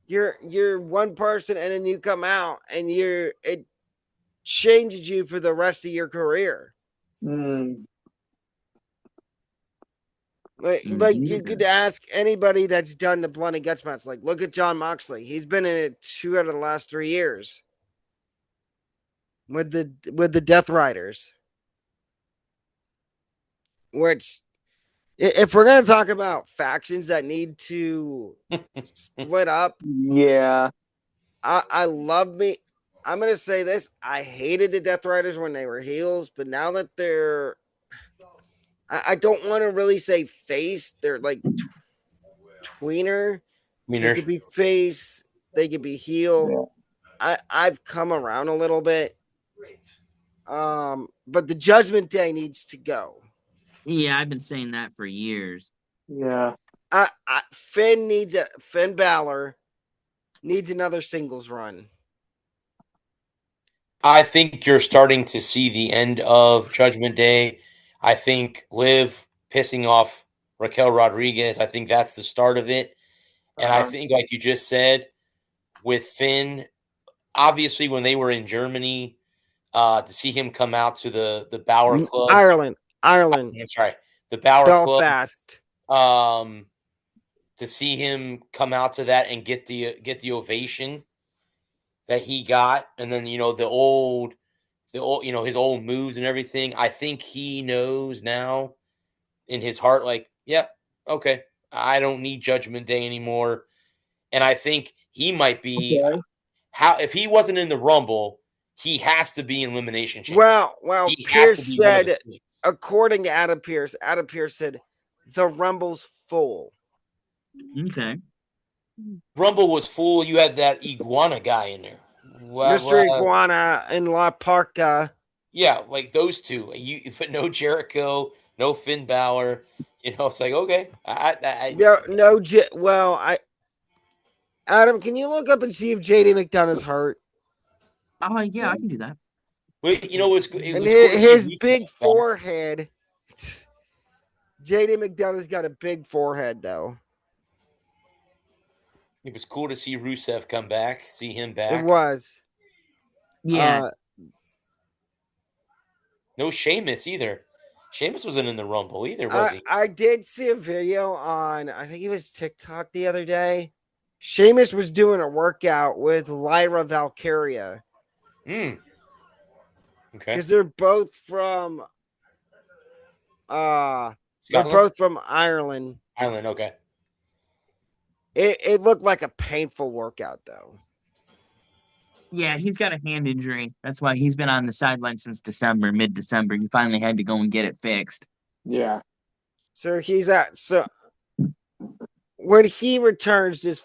you're one person, and then you come out, and it changes you for the rest of your career. Like you could ask anybody that's done the blood and guts match. Like, look at Jon Moxley. He's been in it 2 out of the last 3 years with the Death Riders. Which, if we're gonna talk about factions that need to split up, I love me. I'm going to say this. I hated the Death Riders when they were heels, but now that they're... I don't want to really say face. They're like tweener. They could be face. They could be heel. Yeah. I've come around a little bit. But the Judgment Day needs to go. Yeah, I've been saying that for years. Yeah. Finn Balor needs another singles run. I think you're starting to see the end of Judgment Day. I think Liv pissing off Raquel Rodriguez, I think that's the start of it. And I think, like you just said, with Finn, obviously when they were in Germany, to see him come out to the Bauer Club. Ireland. That's right. The Bauer Belfast. Club. To see him come out to that and get the ovation that he got, and then the old his old moves and everything. I think he knows now in his heart, like, yep, okay, I don't need Judgment Day anymore. And I think he might be if he wasn't in the Rumble, he has to be in Elimination Chamber. Well, Pierce said, according to Adam Pierce said the Rumble's full. Okay. Rumble was full. You had that Iguana guy in there. Mr. Iguana and La Parca. Yeah, like those two. You put no Jericho, no Finn Balor. It's like, okay. Adam, can you look up and see if JD McDonough's hurt? Oh, yeah, I can do that. But his big forehead. JD McDonough's got a big forehead, though. It was cool to see Rusev come back, see him back. It was. Yeah. No Sheamus either. Sheamus wasn't in the Rumble either, was he? I did see a video on, I think it was TikTok the other day. Sheamus was doing a workout with Lyra Valkyria. Okay. Because they're both from they're both from Ireland. Ireland, okay. It looked like a painful workout, though. Yeah, he's got a hand injury. That's why he's been on the sideline since mid-December. He finally had to go and get it fixed. Yeah. So when he returns, does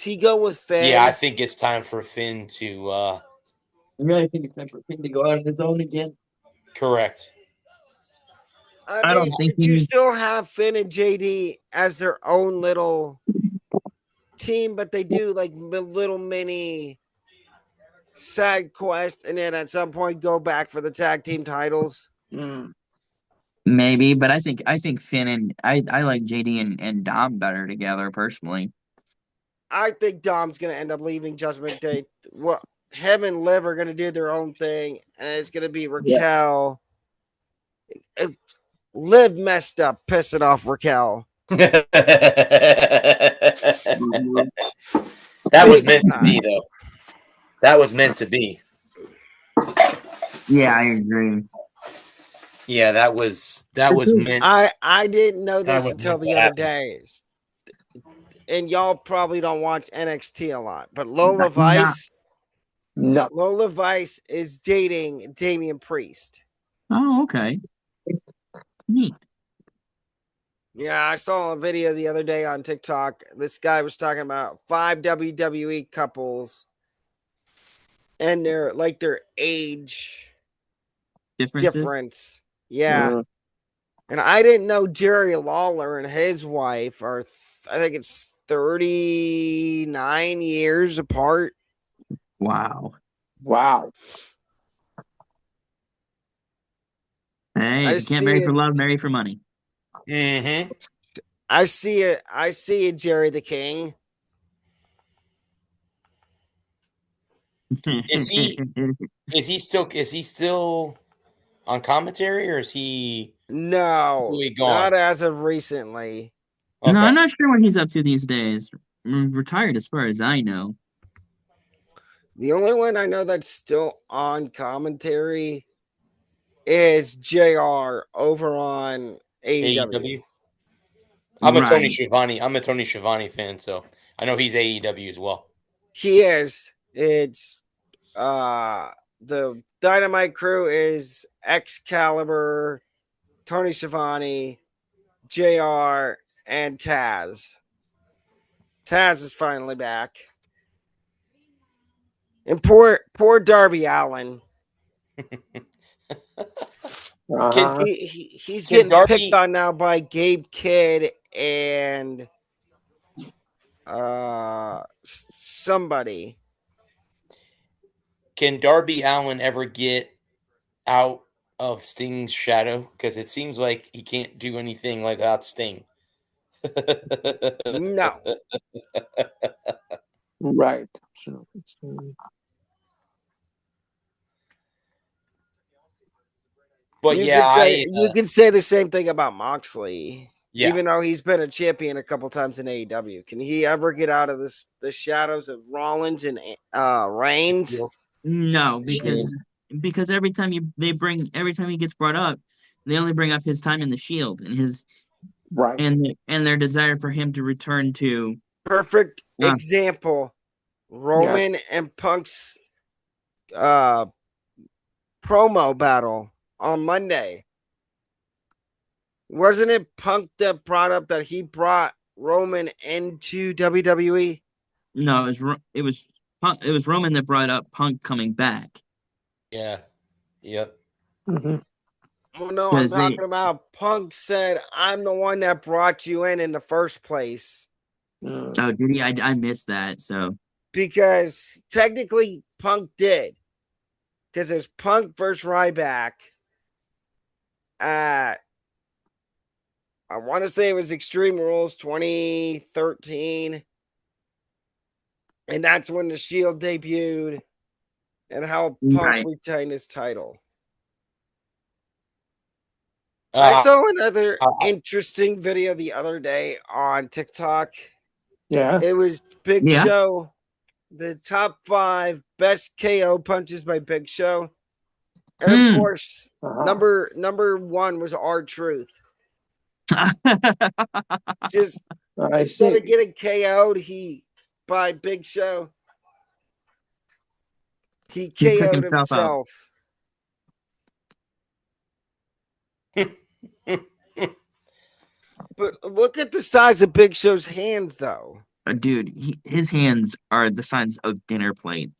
he go with Finn? Yeah, I think it's time for Finn to I really think it's time for Finn to go out on his own again. Correct. I don't think you still have Finn and JD as their own little team, but they do like little mini side quest, and then at some point go back for the tag team titles. Maybe, but I think Finn and I like JD and Dom better together personally. I think Dom's gonna end up leaving Judgment Day. Well, him and Liv are gonna do their own thing, and it's gonna be Raquel. Yeah. Liv messed up, pissing off Raquel. That was meant to be, though. That was meant to be. Yeah, I agree. Yeah, that was meant. I didn't know this until the other day. And y'all probably don't watch NXT a lot, but Lola Vice. No. Lola Vice is dating Damian Priest. Oh, okay. Neat. Yeah, I saw a video the other day on TikTok. This guy was talking about 5 WWE couples and their age difference. Yeah. And I didn't know Jerry Lawler and his wife are, I think it's 39 years apart. Wow. Hey, you can't marry for love, marry for money. Mm-hmm. I see it, Jerry the King. Is he still on commentary, or is he really gone? Not as of recently. Okay. No, I'm not sure what he's up to these days. Retired as far as I know. The only one I know that's still on commentary is JR over on AEW. I'm a Tony Schiavone fan, so I know he's AEW as well. He is. It's the Dynamite crew is Excalibur, Tony Schiavone, JR, and Taz. Taz is finally back. And poor Darby Allin. He's getting picked on now by Gabe Kidd and somebody. Can Darby Allin ever get out of Sting's shadow? Because it seems like he can't do anything without Sting. No. Right. But you can say the same thing about Moxley. Yeah. Even though he's been a champion a couple times in AEW, can he ever get out of the shadows of Rollins and Reigns? No, because every time he gets brought up, they only bring up his time in the Shield and his and their desire for him to return to. Perfect example. Roman and Punk's promo battle on Monday. Wasn't it Punk that brought up that he brought Roman into WWE? No, it was Roman that brought up Punk coming back. Yeah. Yep. Mm-hmm. Well, no, I'm talking about Punk said, "I'm the one that brought you in the first place." Oh, did he? I missed that. So because technically Punk did, because there's Punk versus Ryback at, I want to say it was Extreme Rules 2013. And that's when the Shield debuted and how Punk retained his title. I saw another interesting video the other day on TikTok. Yeah. It was Big Show, the top 5 best KO punches by Big Show. And of course, number 1 was R-Truth. Just instead of getting KO'd by Big Show, he KO'd himself. But look at the size of Big Show's hands, though. Dude, his hands are the size of dinner plate.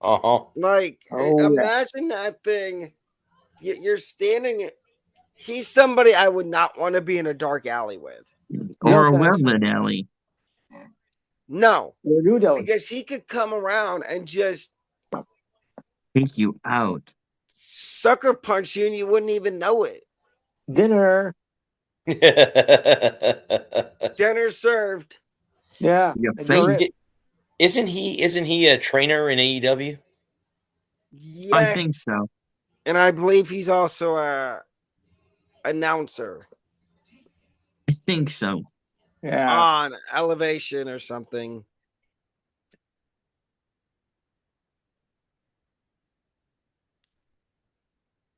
Imagine that thing. You're standing. He's somebody I would not want to be in a dark alley with. Or a well-lit alley. No. Because he could come around and just Take you out. Sucker punch you and you wouldn't even know it. Dinner. Dinner served. Yeah. Your And you're face. it. Isn't he a trainer in AEW? Yes. I think so. And I believe he's also a announcer. I think so. Yeah. On Elevation or something.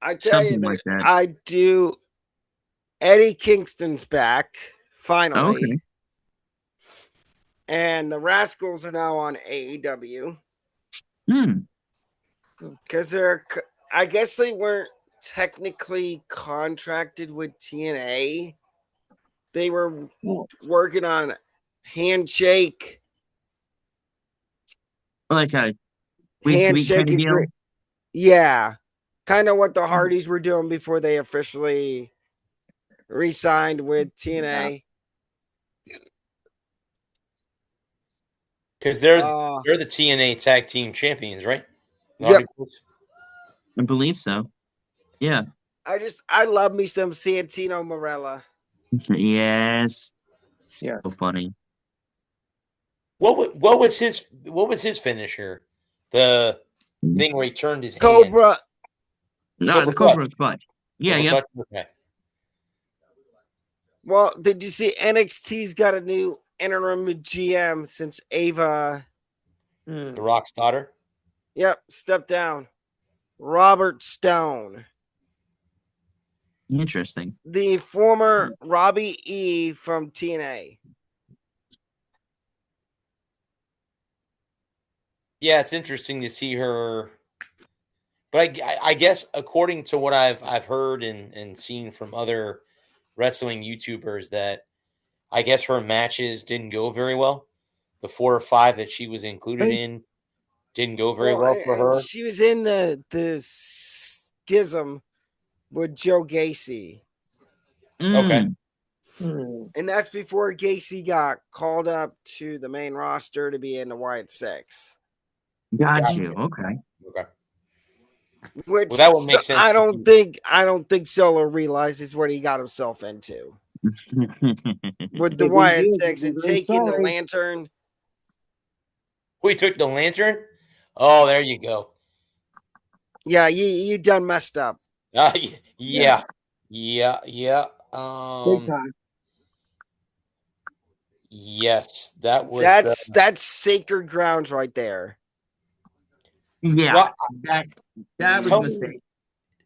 I tell Something you, like that. I do. Eddie Kingston's back finally, Okay. and the Rascals are now on AEW Hmm. because I guess they weren't technically contracted with TNA. They were working on Handshake. Like a week to week kind of deal. Yeah, kind of what the Hardys were doing before they officially re-signed with TNA. Because they're the TNA Tag Team Champions, right? Yep. I believe so. Yeah. I love me some Santino Marella. Yes. Yeah. So funny. What was his finisher? The thing where he turned his Cobra. hand. No, the Cobra Clutch. Yeah, yeah. Okay. Well, did you see NXT's got a new interim GM since Ava? The Rock's daughter? Yep, stepped down. Robert Stone. Interesting. The former Robbie E from TNA. Yeah, it's interesting to see her. But I guess according to what I've heard and seen from other wrestling YouTubers, that I guess her matches didn't go very well. The 4 or 5 that she was included in didn't go very well for her. She was in the schism with Joe Gacy. Okay. And that's before Gacy got called up to the main roster to be in the Wyatt Six. Got you. Okay. Which that would make sense. I don't think Solo realizes what he got himself into. With the Wyatt Six and taking the lantern. We took the lantern? Oh, there you go. Yeah, you done messed up. Yeah. Big time. Yes, that was that's sacred grounds right there. Yeah, well, that was a mistake.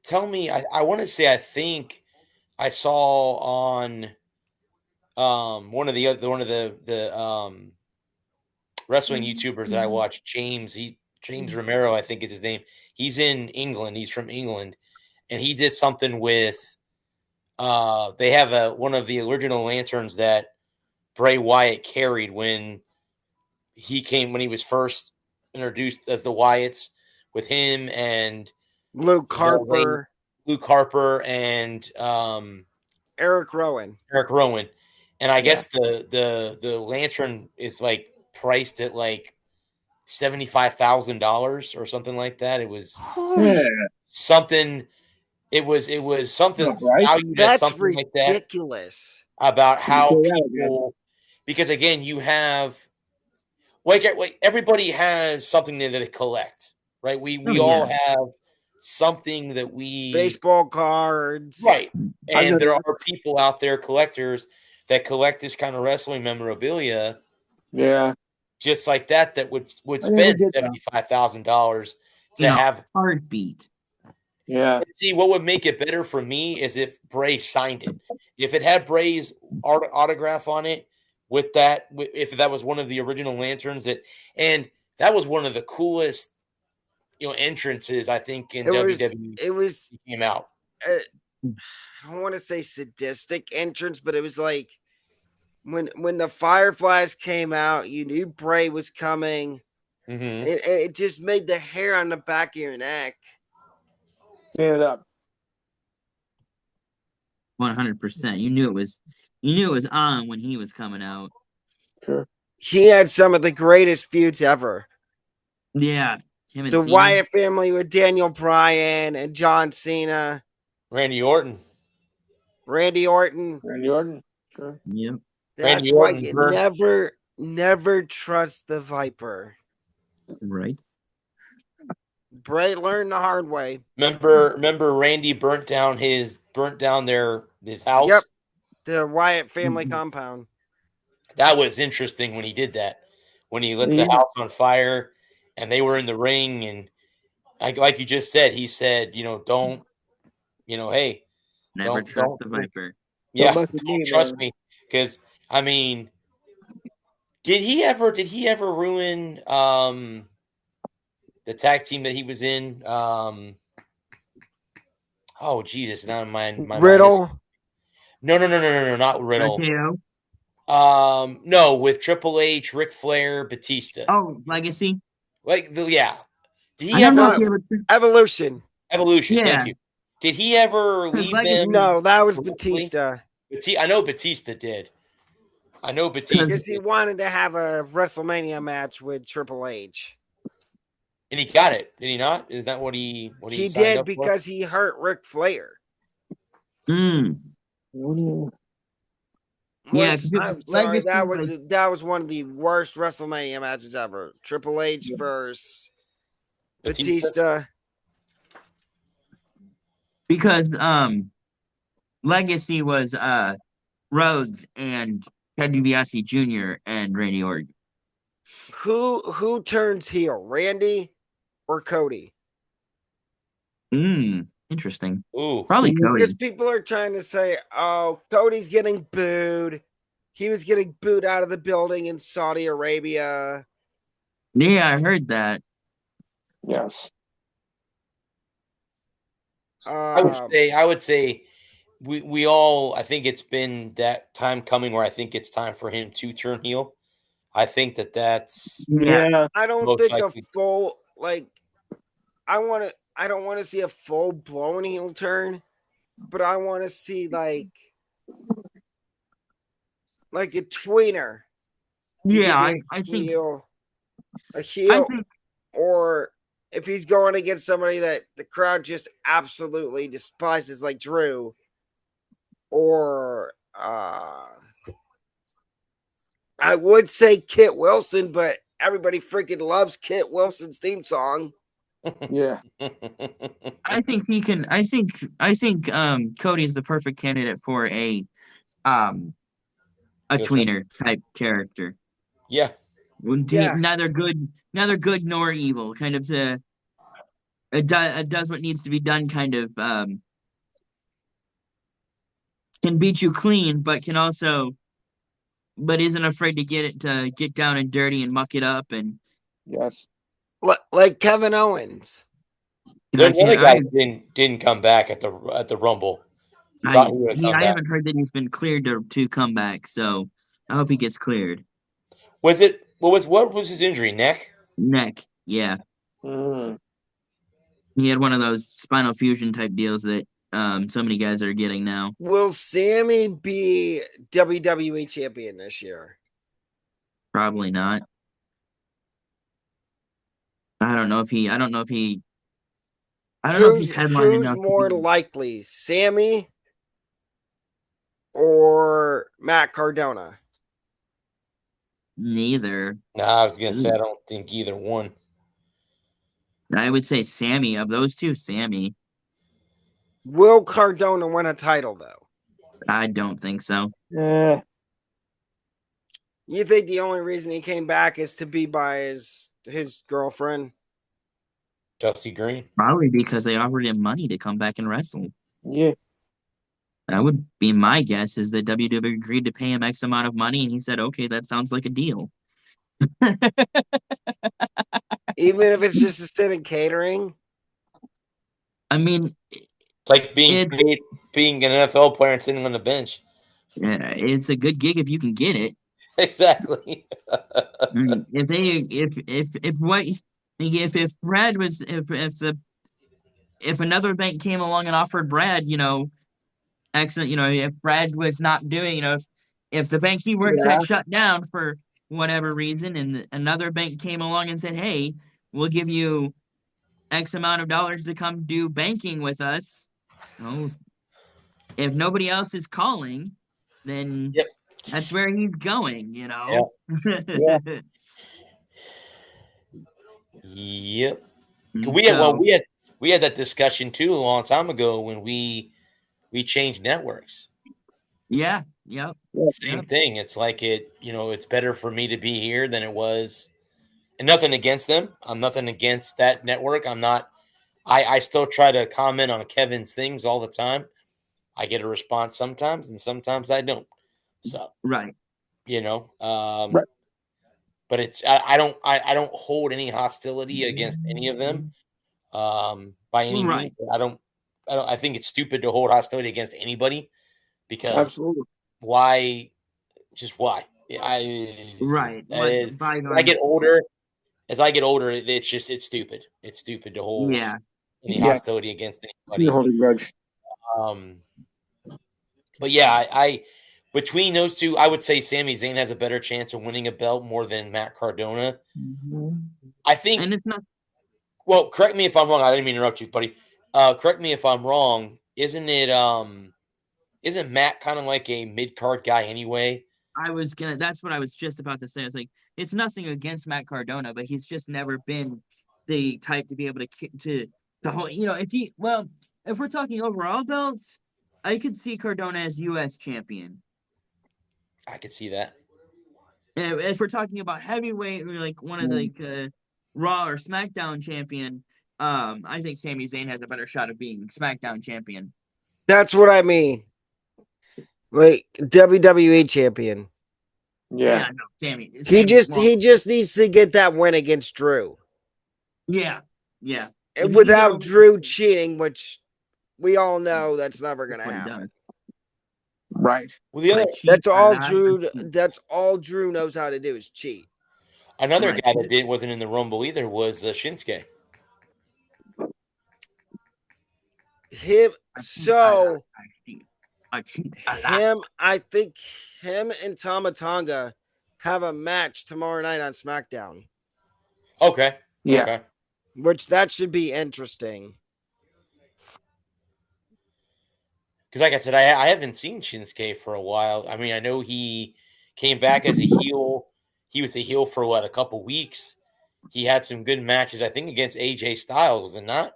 Tell me, I want to say I think I saw on one of the wrestling YouTubers that I watch, James Romero, I think is his name. He's in England. He's from England, and he did something with they have one of the original lanterns that Bray Wyatt carried when he was first introduced as the Wyatts, with him and Luke Harper and Eric Rowan. And I guess the lantern is like priced at like $75,000 or something like that. It was something. It was something valued as something ridiculous. Like that. Ridiculous. About how people, because again, you have like everybody has something that they collect, right? We all have something that we baseball cards, right? And there are people out there, collectors, that collect this kind of wrestling memorabilia. Yeah, just like that would spend $75,000 to have heartbeat. Yeah. See, what would make it better for me is if Bray signed it. If it had Bray's autograph on it, with that, if that was one of the original lanterns, and that was one of the coolest, entrances I think in WWE. It was came out. I don't want to say sadistic entrance, but it was like when the Fireflies came out, you knew Bray was coming. Mm-hmm. It just made the hair on the back of your neck stand up. 100%. You knew it was on when he was coming out. Sure. He had some of the greatest feuds ever. Yeah, him and The Cena. Wyatt family with Daniel Bryan and John Cena. Randy Orton. Randy Orton. Sure. Yep. That's why you never trust the Viper. Right. Bray learned the hard way. Remember Randy burnt down his house? Yep. The Wyatt family compound. That was interesting when he did that. When he lit the house on fire and they were in the ring, and like you just said, he said, don't, hey, Never don't trust the Viper. Yeah, Don't mess with don't me, trust man. me. Because I mean, did he ever ruin the tag team that he was in? Oh Jesus, now my Riddle. No, not Riddle. RKO? No, with Triple H, Ric Flair, Batista. Oh, Legacy? Yeah. Did he I don't know ever if he ever. Evolution. Evolution? Yeah. Thank you. Did he ever leave Legacy- them? No, that was briefly? Batista. I know Batista did. I know Batista Because he did. wanted to have a WrestleMania match with Triple H. And he got it, did he not? Is that what he He signed did up because he hurt Ric Flair. Mm. Yeah, Which, 'cause I'm sorry, Legacy, that was one of the worst WrestleMania matches ever. Triple H versus Batista. because Legacy was Rhodes and Ted DiBiase Jr. and Randy Orton. Who turns heel, Randy or Cody? Interesting. Ooh. Probably Cody. Because people are trying to say, oh, Cody's getting booed. He was getting booed out of the building in Saudi Arabia. Yeah, I heard that. Yes. I would say we all, I think it's been that time coming where I think it's time for him to turn heel. I think that's Yeah. I don't most think likely. a full I don't want to see a full blown heel turn, but I want to see like a tweener. Yeah, I think a heel, or if he's going against somebody that the crowd just absolutely despises, like Drew, or I would say Kit Wilson, but everybody freaking loves Kit Wilson's theme song. Yeah. I think he can. I think Cody is the perfect candidate for a tweener type character. Yeah. Neither good nor evil. Kind of it does what needs to be done. Kind of can beat you clean, but can also, but isn't afraid to get down and dirty and muck it up. And yes, like Kevin Owens. The other guy didn't come back at the Rumble. I haven't heard that he's been cleared to come back, so I hope he gets cleared. What was his injury? Neck, yeah. Mm. He had one of those spinal fusion type deals that so many guys are getting now. Will Sammy be WWE champion this year? Probably not. I don't know if he. I don't know if he's headline enough. Who's more likely, Sammy or Matt Cardona? Neither. No, I was gonna say I don't think either one. I would say Sammy. Of those two, Sammy. Will Cardona win a title though? I don't think so. Yeah. You think the only reason he came back is to be by his girlfriend? Chelsea Green? Probably because they offered him money to come back and wrestle. Yeah. That would be my guess, is that WWE agreed to pay him X amount of money, and he said, okay, that sounds like a deal. Even if it's just to sit in catering? I mean, it's like being an NFL player and sitting on the bench. Yeah, it's a good gig if you can get it. Exactly. If another bank came along and offered Brad, excellent, if Brad was not doing, if the bank he worked at shut down for whatever reason, and another bank came along and said, hey, we'll give you X amount of dollars to come do banking with us. If nobody else is calling, then Yep. that's where he's going, Yeah. Yeah. Yep. So, We had that discussion too a long time ago when we changed networks. yeah, yep. Same thing. It's like it's better for me to be here than it was. And nothing against them. I'm nothing against that network. I'm not. I still try to comment on Kevin's things all the time. I get a response sometimes, and sometimes I don't. So Right. Right. But it's I don't hold any hostility against any of them by any means. Right. I think it's stupid to hold hostility against anybody because Absolutely. why? Just why? I Right. that is. As I Bygones. get older, it's stupid. It's stupid to hold Yeah. any Yes. hostility against So you anybody. hold a grudge. But yeah, I between those two, I would say Sami Zayn has a better chance of winning a belt more than Matt Cardona. I think. And it's not. Well, correct me if I'm wrong. I didn't mean to interrupt you, buddy. Correct me if I'm wrong. Isn't it? Isn't Matt kind of like a mid card guy anyway? That's what I was just about to say. I was like, it's nothing against Matt Cardona, but he's just never been the type to be able to the whole, if we're talking overall belts, I could see Cardona as US champion. I could see that. And if we're talking about heavyweight, or like one of the Raw or SmackDown champion, I think Sami Zayn has a better shot of being SmackDown champion. That's what I mean. Like WWE champion. Yeah. No, Sami. He just needs to get that win against Drew. Yeah. And without Drew cheating, which we all know that's never going to happen. Right. Well, that's all Drew knows how to do is cheat. Another guy that wasn't in the Rumble either was Shinsuke. I think him and Tama Tonga have a match tomorrow night on SmackDown. Okay. Yeah. Okay. Which that should be interesting. Because, like I said, I haven't seen Shinsuke for a while. I mean, I know he came back as a heel. He was a heel for a couple weeks. He had some good matches, I think, against AJ Styles, was it not?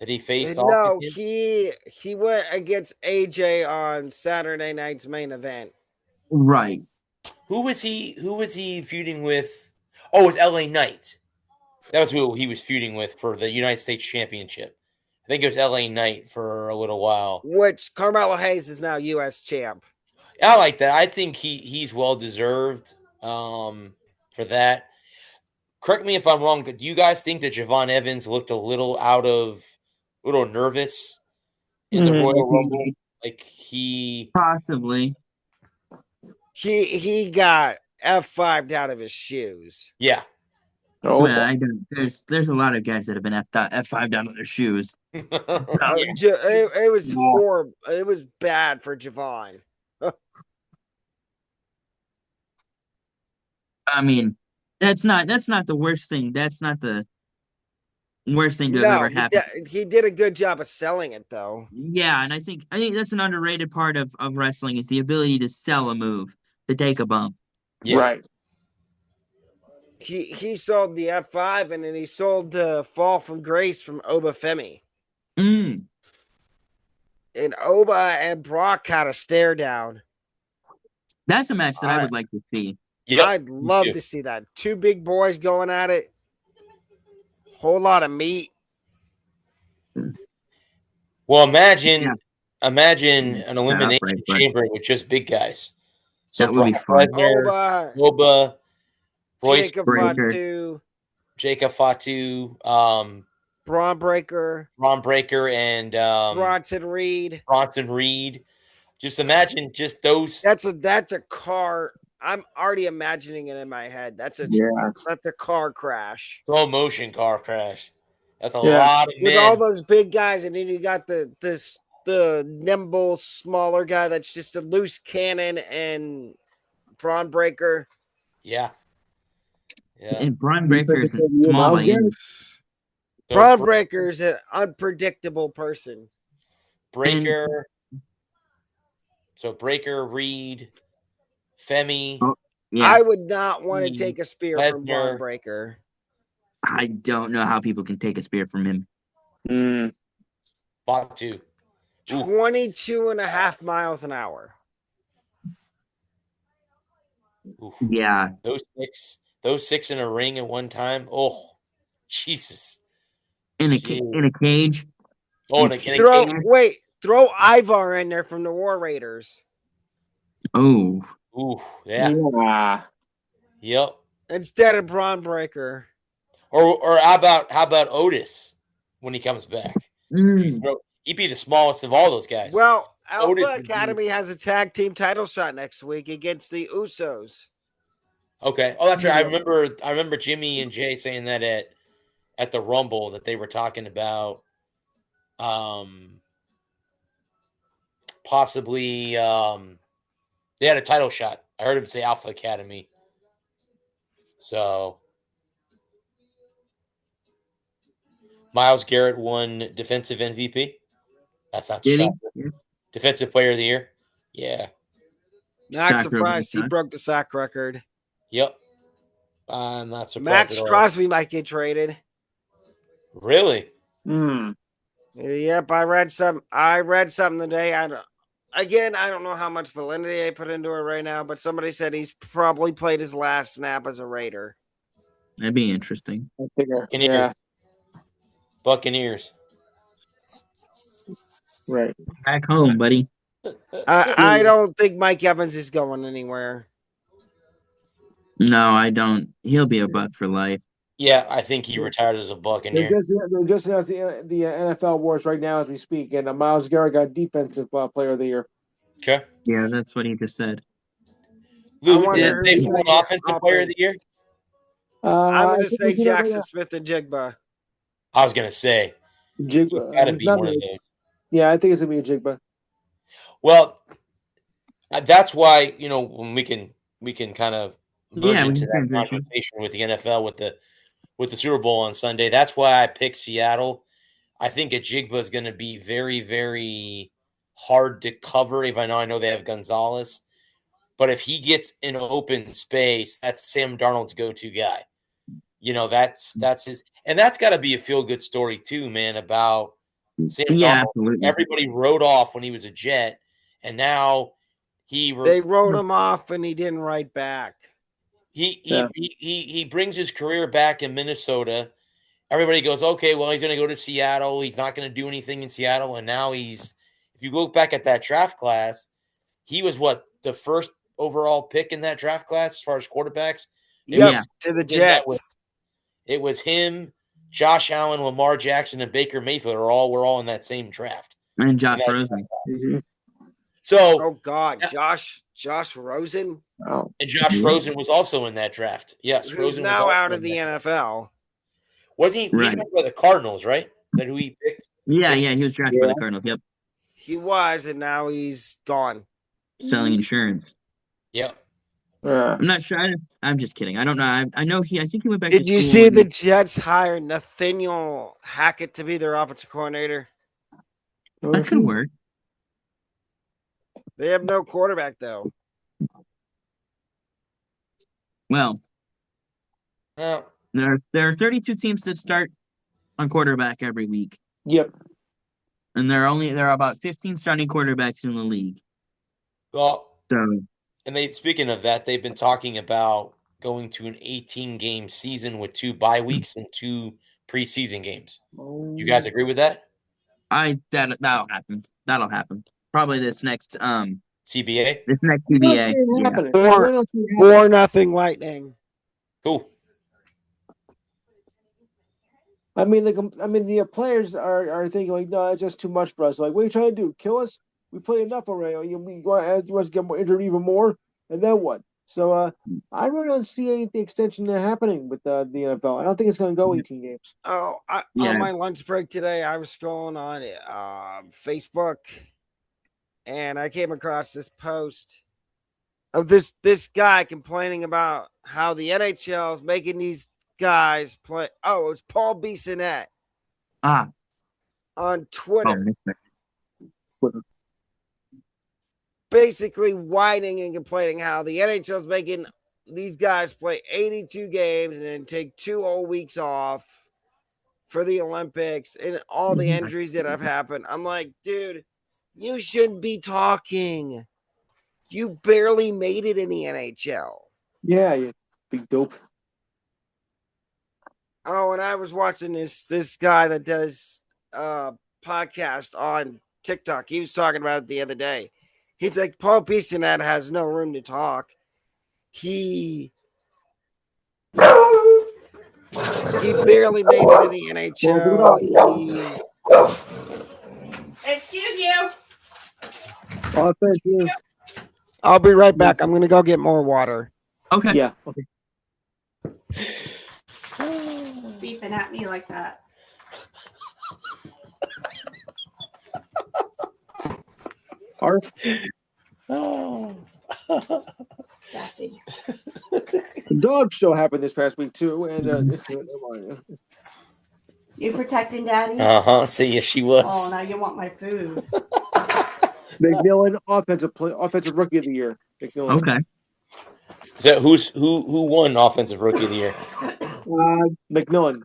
That he faced off. No, he went against AJ on Saturday night's main event. Right. Who was he feuding with? Oh, it was LA Knight. That was who he was feuding with for the United States Championship. I think it was LA Knight for a little while. Which Carmelo Hayes is now US champ. I like that. I think he's well deserved for that. Correct me if I'm wrong. Do you guys think that Javon Evans looked a little nervous in the Royal Rumble? Like possibly. He got F5'd out of his shoes. Yeah. Oh, well, there's a lot of guys that have been F5'd out of their shoes. It was horrible. It was bad for Javon. I mean, that's not the worst thing. That's not the worst thing to have ever happened. He did a good job of selling it, though. Yeah, and I think that's an underrated part of wrestling is the ability to sell a move, to take a bump. Yeah. Right. He sold the F5 and then he sold the Fall from Grace from Oba Femi. And Oba and Brock had a stare down. That's a match that I would like to see. Yep, I'd love to see that. Two big boys going at it. Whole lot of meat. Well, imagine an elimination chamber with just big guys. So that would be fun. Oba, Royce Jacob Fatu, Braun Breaker, and Bronson Reed. Just imagine just those. That's a car. I'm already imagining it in my head. That's a car crash. Slow motion car crash. That's a lot of men. With all those big guys, and then you got the nimble, smaller guy that's just a loose cannon and Braun Breaker. Yeah. And Braun Breaker is small. Braun Breaker's an unpredictable person. Breaker. So Breaker, Reed, Femi. Oh, yeah. I would not want to take a spear from Braun Lesnar. Breaker. I don't know how people can take a spear from him. Batu. 22.5 miles an hour. Ooh. Yeah. Those six in a ring at one time. Oh, Jesus. In a cage. Oh, in a cage. Throw Ivar in there from the War Raiders. Oh. Ooh, yeah. Yep. Instead of Braun Breaker. Or how about Otis when he comes back? He'd be the smallest of all those guys. Well, Alpha Academy has a tag team title shot next week against the Usos. Okay. Oh, that's right. I remember Jimmy and Jay saying that at the Rumble that they were talking about possibly they had a title shot. I heard him say Alpha Academy. So Myles Garrett won defensive MVP. That's not shocking. Defensive player of the year. Yeah. Not surprised he broke the sack record. Yep. I'm not surprised. Max Crosby might get traded. Really? Yep, I read something today. I don't know how much validity I put into it right now, but somebody said he's probably played his last snap as a Raider. That'd be interesting. Yeah. Buccaneers. Right. Back home, buddy. I don't think Mike Evans is going anywhere. No, I don't. He'll be a Buck for life. Yeah, I think he retired as a Buccaneer. They're just announced the NFL awards right now as we speak, and Myles Garrett got Defensive Player of the Year. Okay. Yeah, that's what he just said. Lou, did they win Offensive Player of the Year? I'm going to say Jackson Smith and Jigba. I was going to say Jigba. Got to be one of those. Yeah, I think it's going to be a Jigba. Well, that's why when we can kind of merge into that conversation with the NFL with the Super Bowl on Sunday. That's why I picked Seattle. I think a Jigba is going to be very, very hard to cover. Even I know they have Gonzalez, but if he gets in open space, that's Sam Darnold's go-to guy. That's his, and that's got to be a feel-good story too, man. About Sam Darnold. Absolutely. Everybody wrote off when he was a Jet, and now they wrote him off, and he didn't write back. He brings his career back in Minnesota. Everybody goes, okay, well, he's going to go to Seattle. He's not going to do anything in Seattle. And now if you look back at that draft class, he was the first overall pick in that draft class as far as quarterbacks? Yeah, to the Jets. It was him, Josh Allen, Lamar Jackson, and Baker Mayfield were all in that same draft. And Josh Rosen. Mm-hmm. So, oh God, Josh Rosen. Oh. And Josh Rosen was also in that draft. Yes, Rosen was now out of the NFL. Was he? Right. He was by the Cardinals, right? Is that who he picked? Yeah, he was drafted by the Cardinals. Yep. He was, and now he's gone. Selling insurance. Yep. I'm not sure. I'm just kidding. I don't know. I know I think he went back. Did you see the Jets hire Nathaniel Hackett to be their offensive coordinator? That could work. They have no quarterback though. Well, there are 32 teams that start on quarterback every week. Yep. And there are about 15 starting quarterbacks in the league. Well, so, and speaking of that, they've been talking about going to an 18-game season with 2 bye weeks and 2 preseason games. You guys agree with that? That'll happen. That'll happen. Probably this next CBA. This next CBA. Yeah. 4-0 Lightning. Cool. I mean, the players are thinking like, no, it's just too much for us. Like, what are you trying to do? Kill us? We play enough already. You want to get more injured even more, and then what? So I really don't see any extension happening with the NFL. I don't think it's going to go 18 games. On my lunch break today, I was scrolling on Facebook, and I came across this post of this guy complaining about how the NHL is making these guys play. Oh, it's Paul Bissonnette. on Twitter, Twitter. basically whining and complaining how the NHL is making these guys play 82 games and then take 2 whole weeks off for the Olympics and all the injuries that have happened. I'm like, dude, you shouldn't be talking. You barely made it in the NHL. Yeah, you big dope. Oh, and I was watching this guy that does podcast on TikTok. He was talking about it the other day. He's like, Paul Bissonnette has no room to talk. He barely made it in the NHL. Excuse you. Oh, thank you. I'll be right back. I'm going to go get more water. Okay. Yeah. Okay. Beeping at me like that. Arf. Oh. Sassy. The dog show happened this past week too, and You protecting Daddy? See, yes, she was. Oh, now you want my food. McMillan, offensive rookie of the year. McMillan. Okay. Is that who won offensive rookie of the year? McMillan.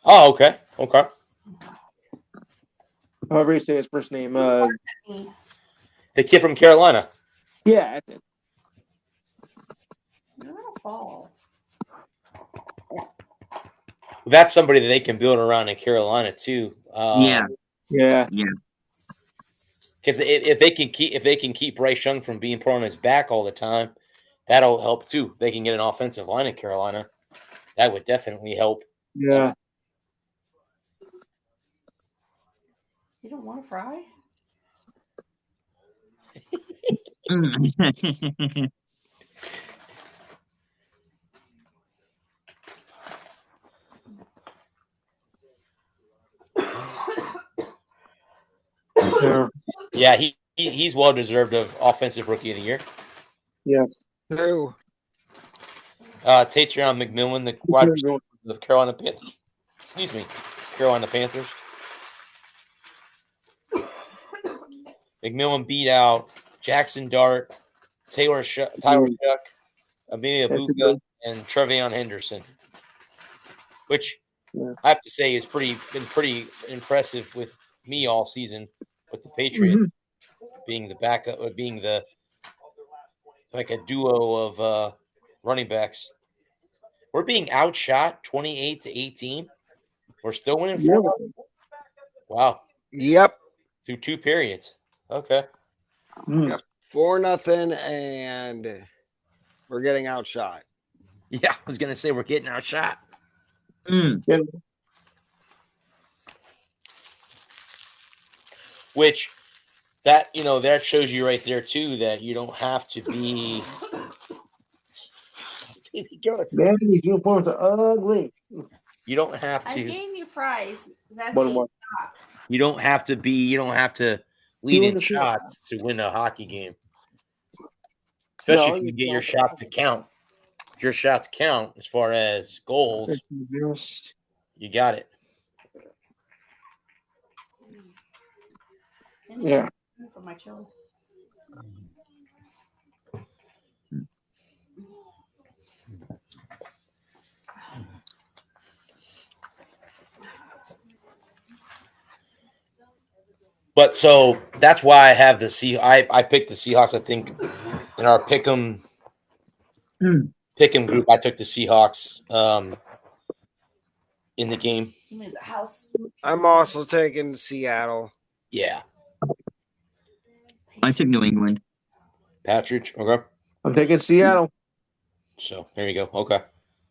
Oh, okay. Okay. However you say his first name. The kid from Carolina. Yeah, that's it. You're gonna fall. That's somebody that they can build around in Carolina too. Yeah. Because if they can keep Bryce Young from being put on his back all the time, that'll help too. If they can get an offensive line in Carolina, that would definitely help. Yeah. You don't want to fry? Yeah, he's well deserved of offensive rookie of the year. Yes. Who? Tateron McMillan, the wide receiver of the Carolina Panthers. Excuse me, Carolina Panthers. McMillan beat out Jackson Dart, Tyler Shuck, Amelia Buka, and Trevion Henderson, which I have to say has been pretty impressive with me all season with the Patriots being the backup, being the like a duo of running backs. We're being outshot 28-18. We're still winning 4. Wow. Yep. Through 2 periods. Okay. Yep. 4-0, and we're getting outshot. Yeah, I was gonna say we're getting outshot. Which that shows you right there too that you don't have to be. Man, these uniforms are ugly. You don't have to. I gave you fries. You don't have to be. You don't have to lead in shots to win a hockey game. Especially if you get your shots to count. If your shots count as far as goals, you got it. Yeah. For my chili. But so that's why I have the I picked the Seahawks. I think in our pick'em group, I took the Seahawks in the game. I'm also taking Seattle. Yeah. I took New England. Patridge, okay. I'm taking Seattle. So there you go. Okay.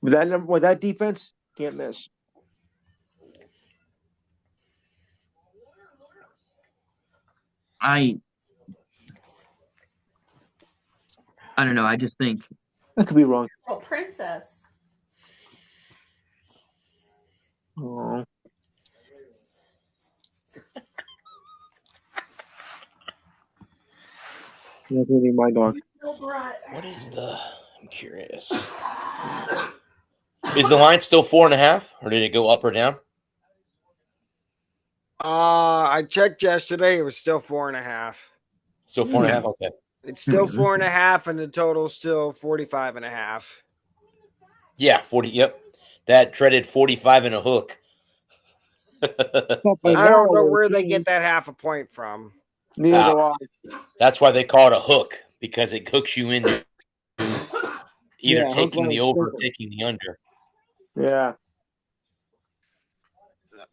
With that defense, can't miss. I don't know. I just think that could be wrong. Oh, princess. Oh. That's really my dog. What is I'm curious. Is the line still 4.5, or did it go up or down? I checked yesterday. It was still 4.5. So 4.5. Okay. It's still 4.5, and the total's still 45.5. Yeah, 40. Yep. That treaded 45 in a hook. I don't know where they get that half a point from. Neither do I. That's why they call it a hook, because it hooks you into either Yeah, taking the over or stupid. taking the under. Yeah.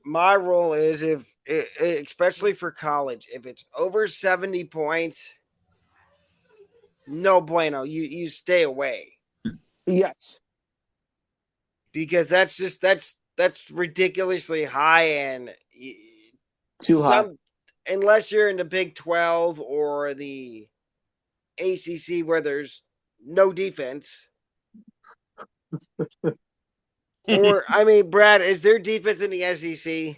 My rule is especially for college, if it's over 70 points, no bueno. You stay away. Yes. Because that's ridiculously high, and Too high. Unless you're in the Big 12 or the ACC where there's no defense. Or I mean, Brad, is there defense in the SEC?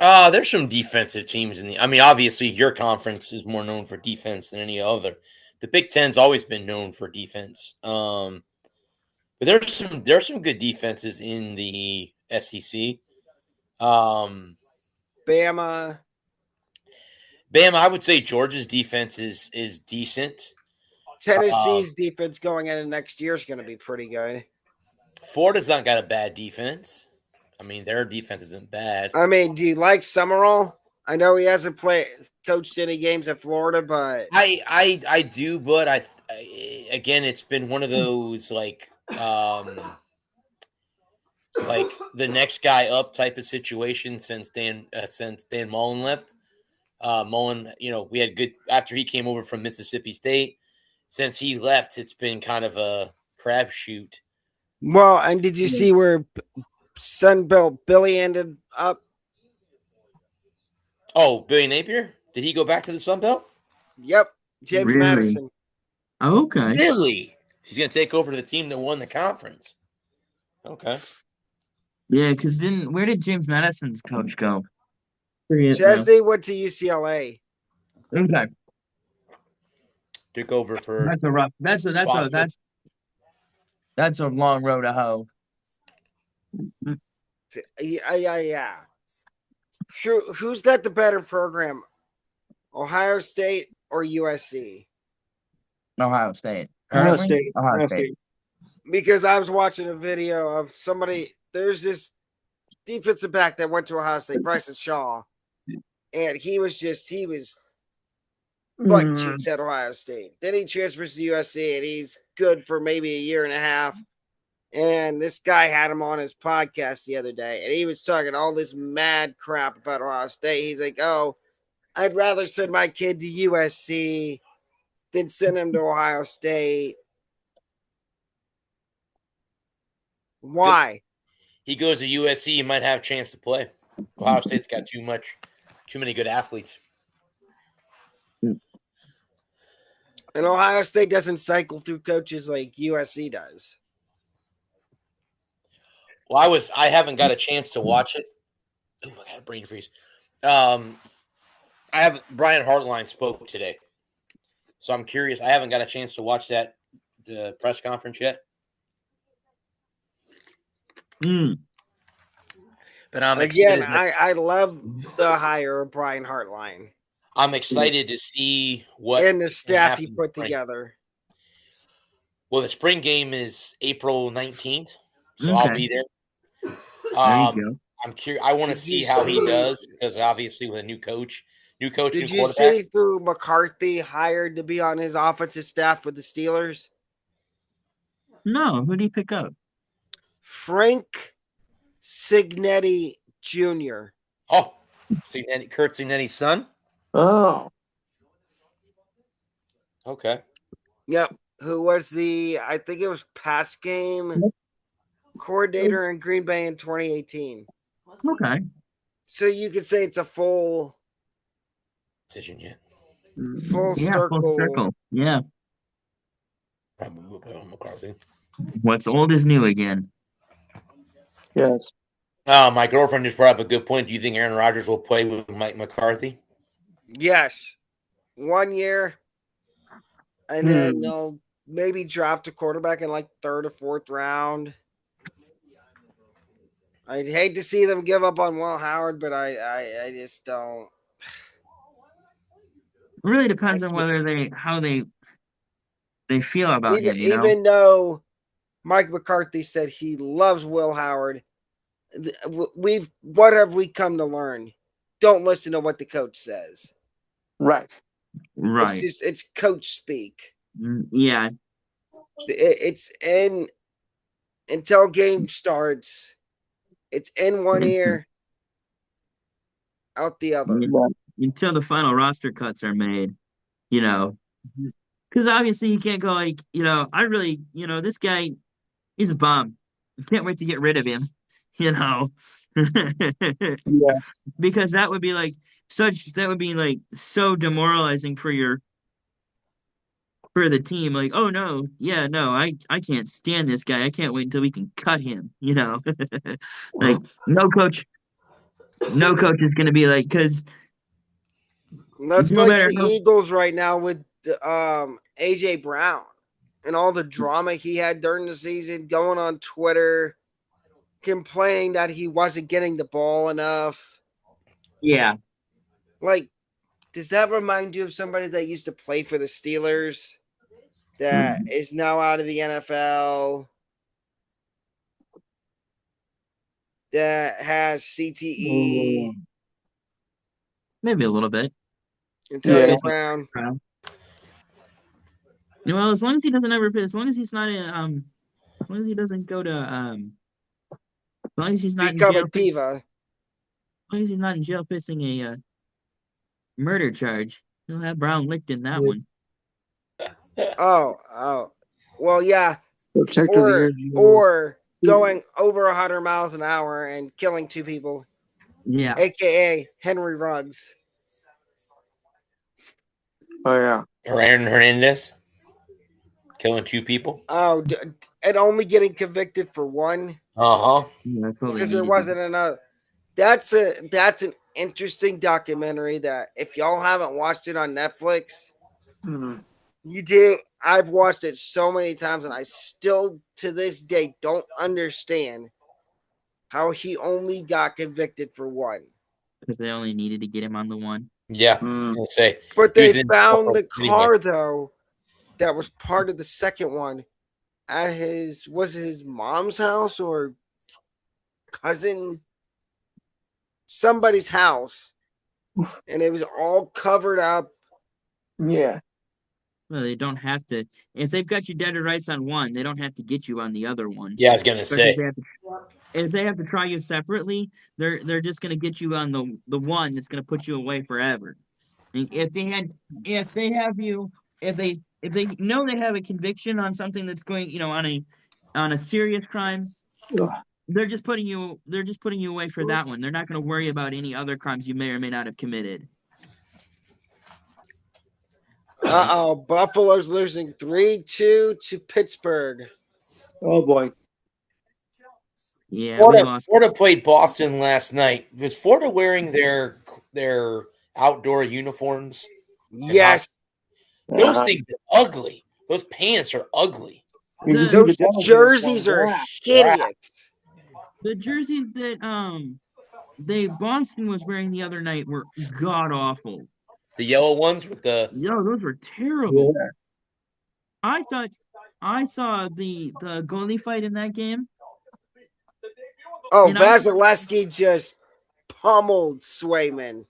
There's some defensive teams in the. I mean, obviously, your conference is more known for defense than any other. The Big Ten's always been known for defense. But there's some good defenses in the SEC. Bama. I would say Georgia's defense is decent. Tennessee's defense going into next year is going to be pretty good. Florida's not got a bad defense. I mean, their defense isn't bad. I mean, do you like Summerall? I know he hasn't coached any games at Florida, but I do, but I again, it's been one of those like the next guy up type of situation since Dan Mullen left. Mullen, we had good after he came over from Mississippi State. Since he left, it's been kind of a crapshoot. Well, and did you see where Sunbelt Billy ended up? Oh, Billy Napier? Did he go back to the Sun Belt? Yep, James Madison. Okay. Really? He's going to take over the team that won the conference. Okay. Yeah, because where did James Madison's coach go? Chesney went to UCLA. Okay. Took over for. That's a rough. That's a long road to hoe. Yeah. Who's got the better program, Ohio State or USC? Ohio State. Ohio State. Ohio State. Because I was watching a video of somebody. There's this defensive back that went to Ohio State, Bryson Shaw, and he was butt cheeks at Ohio State. Then he transfers to USC, and he's good for maybe a year and a half. And this guy had him on his podcast the other day, and he was talking all this mad crap about Ohio State. He's like, "Oh, I'd rather send my kid to USC than send him to Ohio State." Why? He goes to USC, he might have a chance to play. Ohio State's got too many good athletes. And Ohio State doesn't cycle through coaches like USC does. Well, I haven't got a chance to watch it. Oh, I got a brain freeze. Brian Hartline spoke today, so I'm curious. I haven't got a chance to watch that press conference yet. But I'm excited. I love the hire of Brian Hartline. I'm excited to see what and the staff he put together. Well, the spring game is April 19th, so I'll be there. There you go. I'm curious. I want to see how he does because obviously with a new coach, new quarterback. Did you see who McCarthy hired to be on his offensive staff with the Steelers? No, who did he pick up? Frank Cignetti Jr. Oh, Kurt Cignetti's son? Oh. Okay. Yep. Who was I think it was pass game coordinator in Green Bay in 2018. Okay. So you could say it's a full decision yet. Full circle. Yeah. Probably will put on McCarthy. What's old is new again. Yes. My girlfriend just brought up a good point. Do you think Aaron Rodgers will play with Mike McCarthy? Yes. 1 year. And then they'll maybe draft a quarterback in like third or fourth round. I'd hate to see them give up on Will Howard, but I just don't. It really depends on how they feel about Even, him, even though Mike McCarthy said he loves Will Howard, what have we come to learn? Don't listen to what the coach says. Right. Right. It's coach speak. Yeah. It's in until game starts. It's in one ear, out the other. Until the final roster cuts are made, because obviously you can't go like, I really, this guy, he's a bum. I can't wait to get rid of him, Yeah. because that would be so demoralizing for the team. Like, oh no, yeah, no, I can't stand this guy. I can't wait until we can cut him, like no coach is gonna be like, because that's no like matter the how Eagles right now with AJ Brown and all the drama he had during the season, going on Twitter complaining that he wasn't getting the ball enough. Yeah. Like, does that remind you of somebody that used to play for the Steelers that is now out of the NFL, that has CTE? Maybe a little bit. Antonio Brown. Well, as long as he doesn't as long as he's not in, as long as he doesn't go to, as long as he's not Become in jail, a diva. as long as he's not in jail facing a murder charge, he'll have Brown licked in that one. Oh. Well, yeah. Or going over 100 miles an hour and killing 2 people. Yeah. AKA Henry Ruggs. Oh, yeah. Or Aaron Hernandez killing 2 people. Oh, and only getting convicted for 1. Uh-huh. Yeah, because there wasn't enough. That's an interesting documentary that if y'all haven't watched it on Netflix, you do. I've watched it so many times, and I still to this day don't understand how he only got convicted for 1. Because they only needed to get him on the 1. Yeah, I'll say. But they found the car though that was part of the second one at his mom's house or somebody's house, and it was all covered up. Yeah. Well, they don't have to. If they've got you dead to rights on 1, they don't have to get you on the other one. Yeah, I was gonna say. If they have to try you separately, they're just gonna get you on the one that's gonna put you away forever. If they know they have a conviction on something that's going, on a serious crime, they're just putting you away for that one. They're not going to worry about any other crimes you may or may not have committed. Buffalo's losing 3-2 to Pittsburgh. Oh boy. Yeah, Florida played Boston last night. Was Florida wearing their outdoor uniforms? Yes. Those things are ugly. Those pants are ugly. Those jerseys are hideous. The jerseys that Boston was wearing the other night were god awful. The yellow ones with the those were terrible. Yeah. I saw the goalie fight in that game. Oh, Vasilevsky just pummeled Swayman.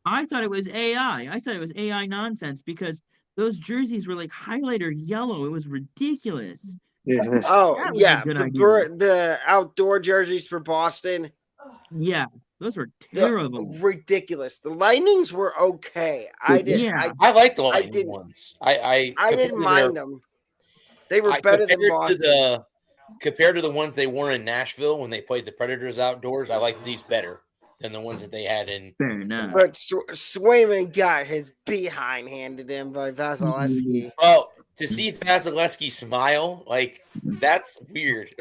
I thought it was AI. I thought it was AI nonsense because those jerseys were like highlighter yellow. It was ridiculous. Oh, yeah. The outdoor jerseys for Boston. Yeah, those were terrible. Ridiculous. The Lightnings were okay. I like the Lightning ones. I didn't mind them. They were better than Boston. Compared to the ones they wore in Nashville when they played the Predators outdoors, I like these better than the ones that they had in. Fair enough. But Swayman got his behind handed him by Vasilevsky. Well, to see Vasilevsky smile, like, that's weird.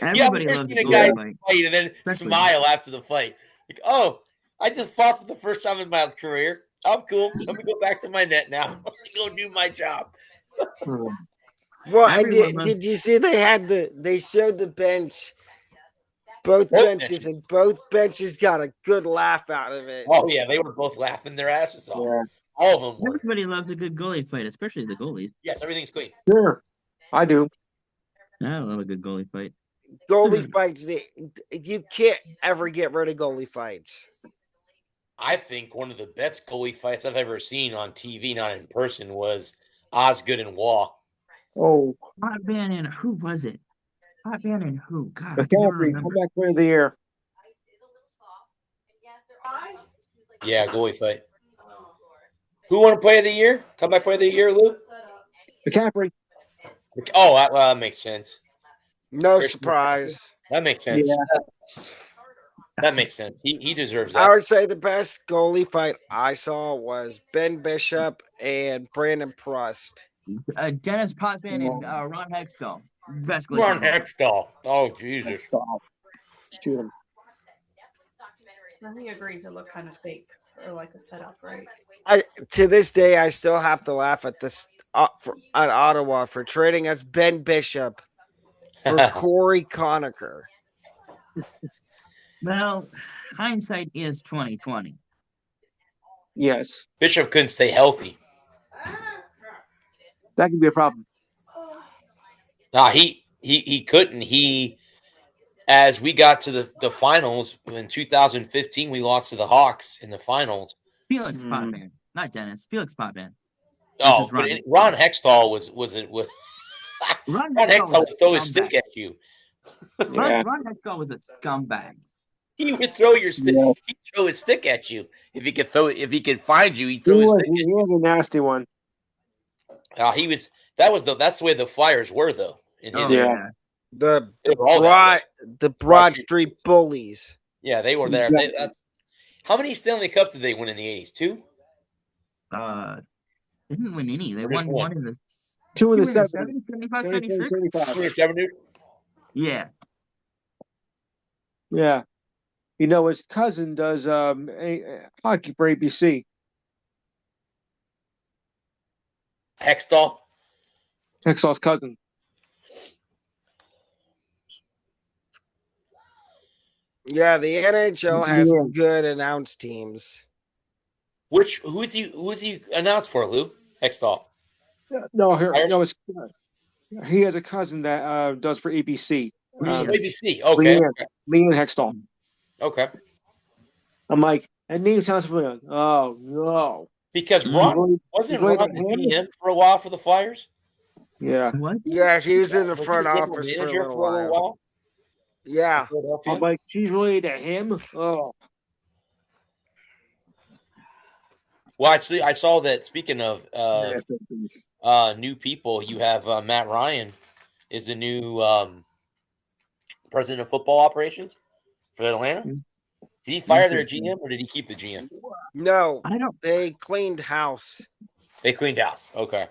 Everybody loves a guy fight and then smile after the fight. Like, oh, I just fought for the first time in my career. I'm cool. Let me go back to my net now. Let me go do my job. Well, did you see they showed the bench Both benches got a good laugh out of it. Oh yeah, they were both laughing their asses off. Yeah. All of them were. Everybody loves a good goalie fight, especially the goalies. Yes, everything's clean. Sure, I do. I love a good goalie fight. Goalie fights, you can't ever get rid of goalie fights. I think one of the best goalie fights I've ever seen on TV, not in person, was Osgood and Waugh. Oh, Hotman and who was it? Hotman and who? God, McCaffrey, comeback player of the year. Yeah, goalie fight. Who won player of the year? Comeback player of the year, Lou? McCaffrey. Oh, that makes sense. No surprise. That makes sense. Yeah. That makes sense. He deserves that. I would say the best goalie fight I saw was Ben Bishop and Brandon Prust. Dennis Potvin and Ron Hextall. Best goalie. Ron Hextall. Oh, Jesus. Shoot him. He agrees it looked kind of fake or like a setup, right? To this day, I still have to laugh at this at Ottawa for trading us Ben Bishop for Corey Conacher. Well, hindsight is 2020. Yes. Bishop couldn't stay healthy. That could be a problem. Nah, he couldn't. As we got to the finals in 2015, we lost to the Hawks in the finals. Felix Potvin, not Dennis. Felix Potvin. Oh, but Ron Hextall was Ron Hextall would throw his stick at you. Ron Hextall was a scumbag. He would throw your stick. Yeah. He'd throw his stick at you if he could throw. If he could find you, he'd throw his stick. He was a nasty one. That's the way the Flyers were though. In his era. The Broad Street Bullies. Yeah, they were there. Exactly. How many Stanley Cups did they win in the 80s? 2? Didn't win any. They won one in the 2 in the 70s. 75, 76? 75. Yeah. Yeah. You know, his cousin does hockey for ABC. Hextall? Hextall's cousin. Yeah, the NHL has good announced teams. Who is he announced for, Lou? Hextall? He has a cousin that does for ABC. ABC, okay. Leanne Hextall. Okay. I'm like, that name sounds familiar. Oh no! Because Ron wasn't Ron the GM for a while for the Flyers. Yeah. What? Yeah, he was in the front office for a little while. Yeah. I'm like, she's related to him. Oh. Well, I saw that. Speaking of new people, you have Matt Ryan is the new president of football operations for Atlanta. Did he fire their GM or did he keep the GM? No, I don't. They cleaned house. They cleaned house. Okay.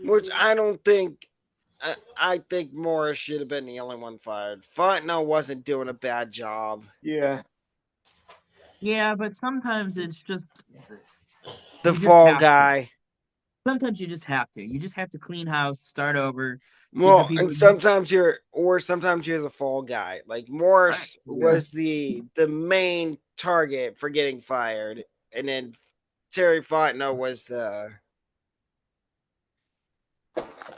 Which I don't think. I think Morris should have been the only one fired. Fontenot wasn't doing a bad job. Yeah. Yeah, but sometimes it's just the fall guy. Sometimes you just have to. You just have to clean house, start over. Well, and sometimes you're the fall guy. Like Morris was the main target for getting fired, and then Terry Fontenot was the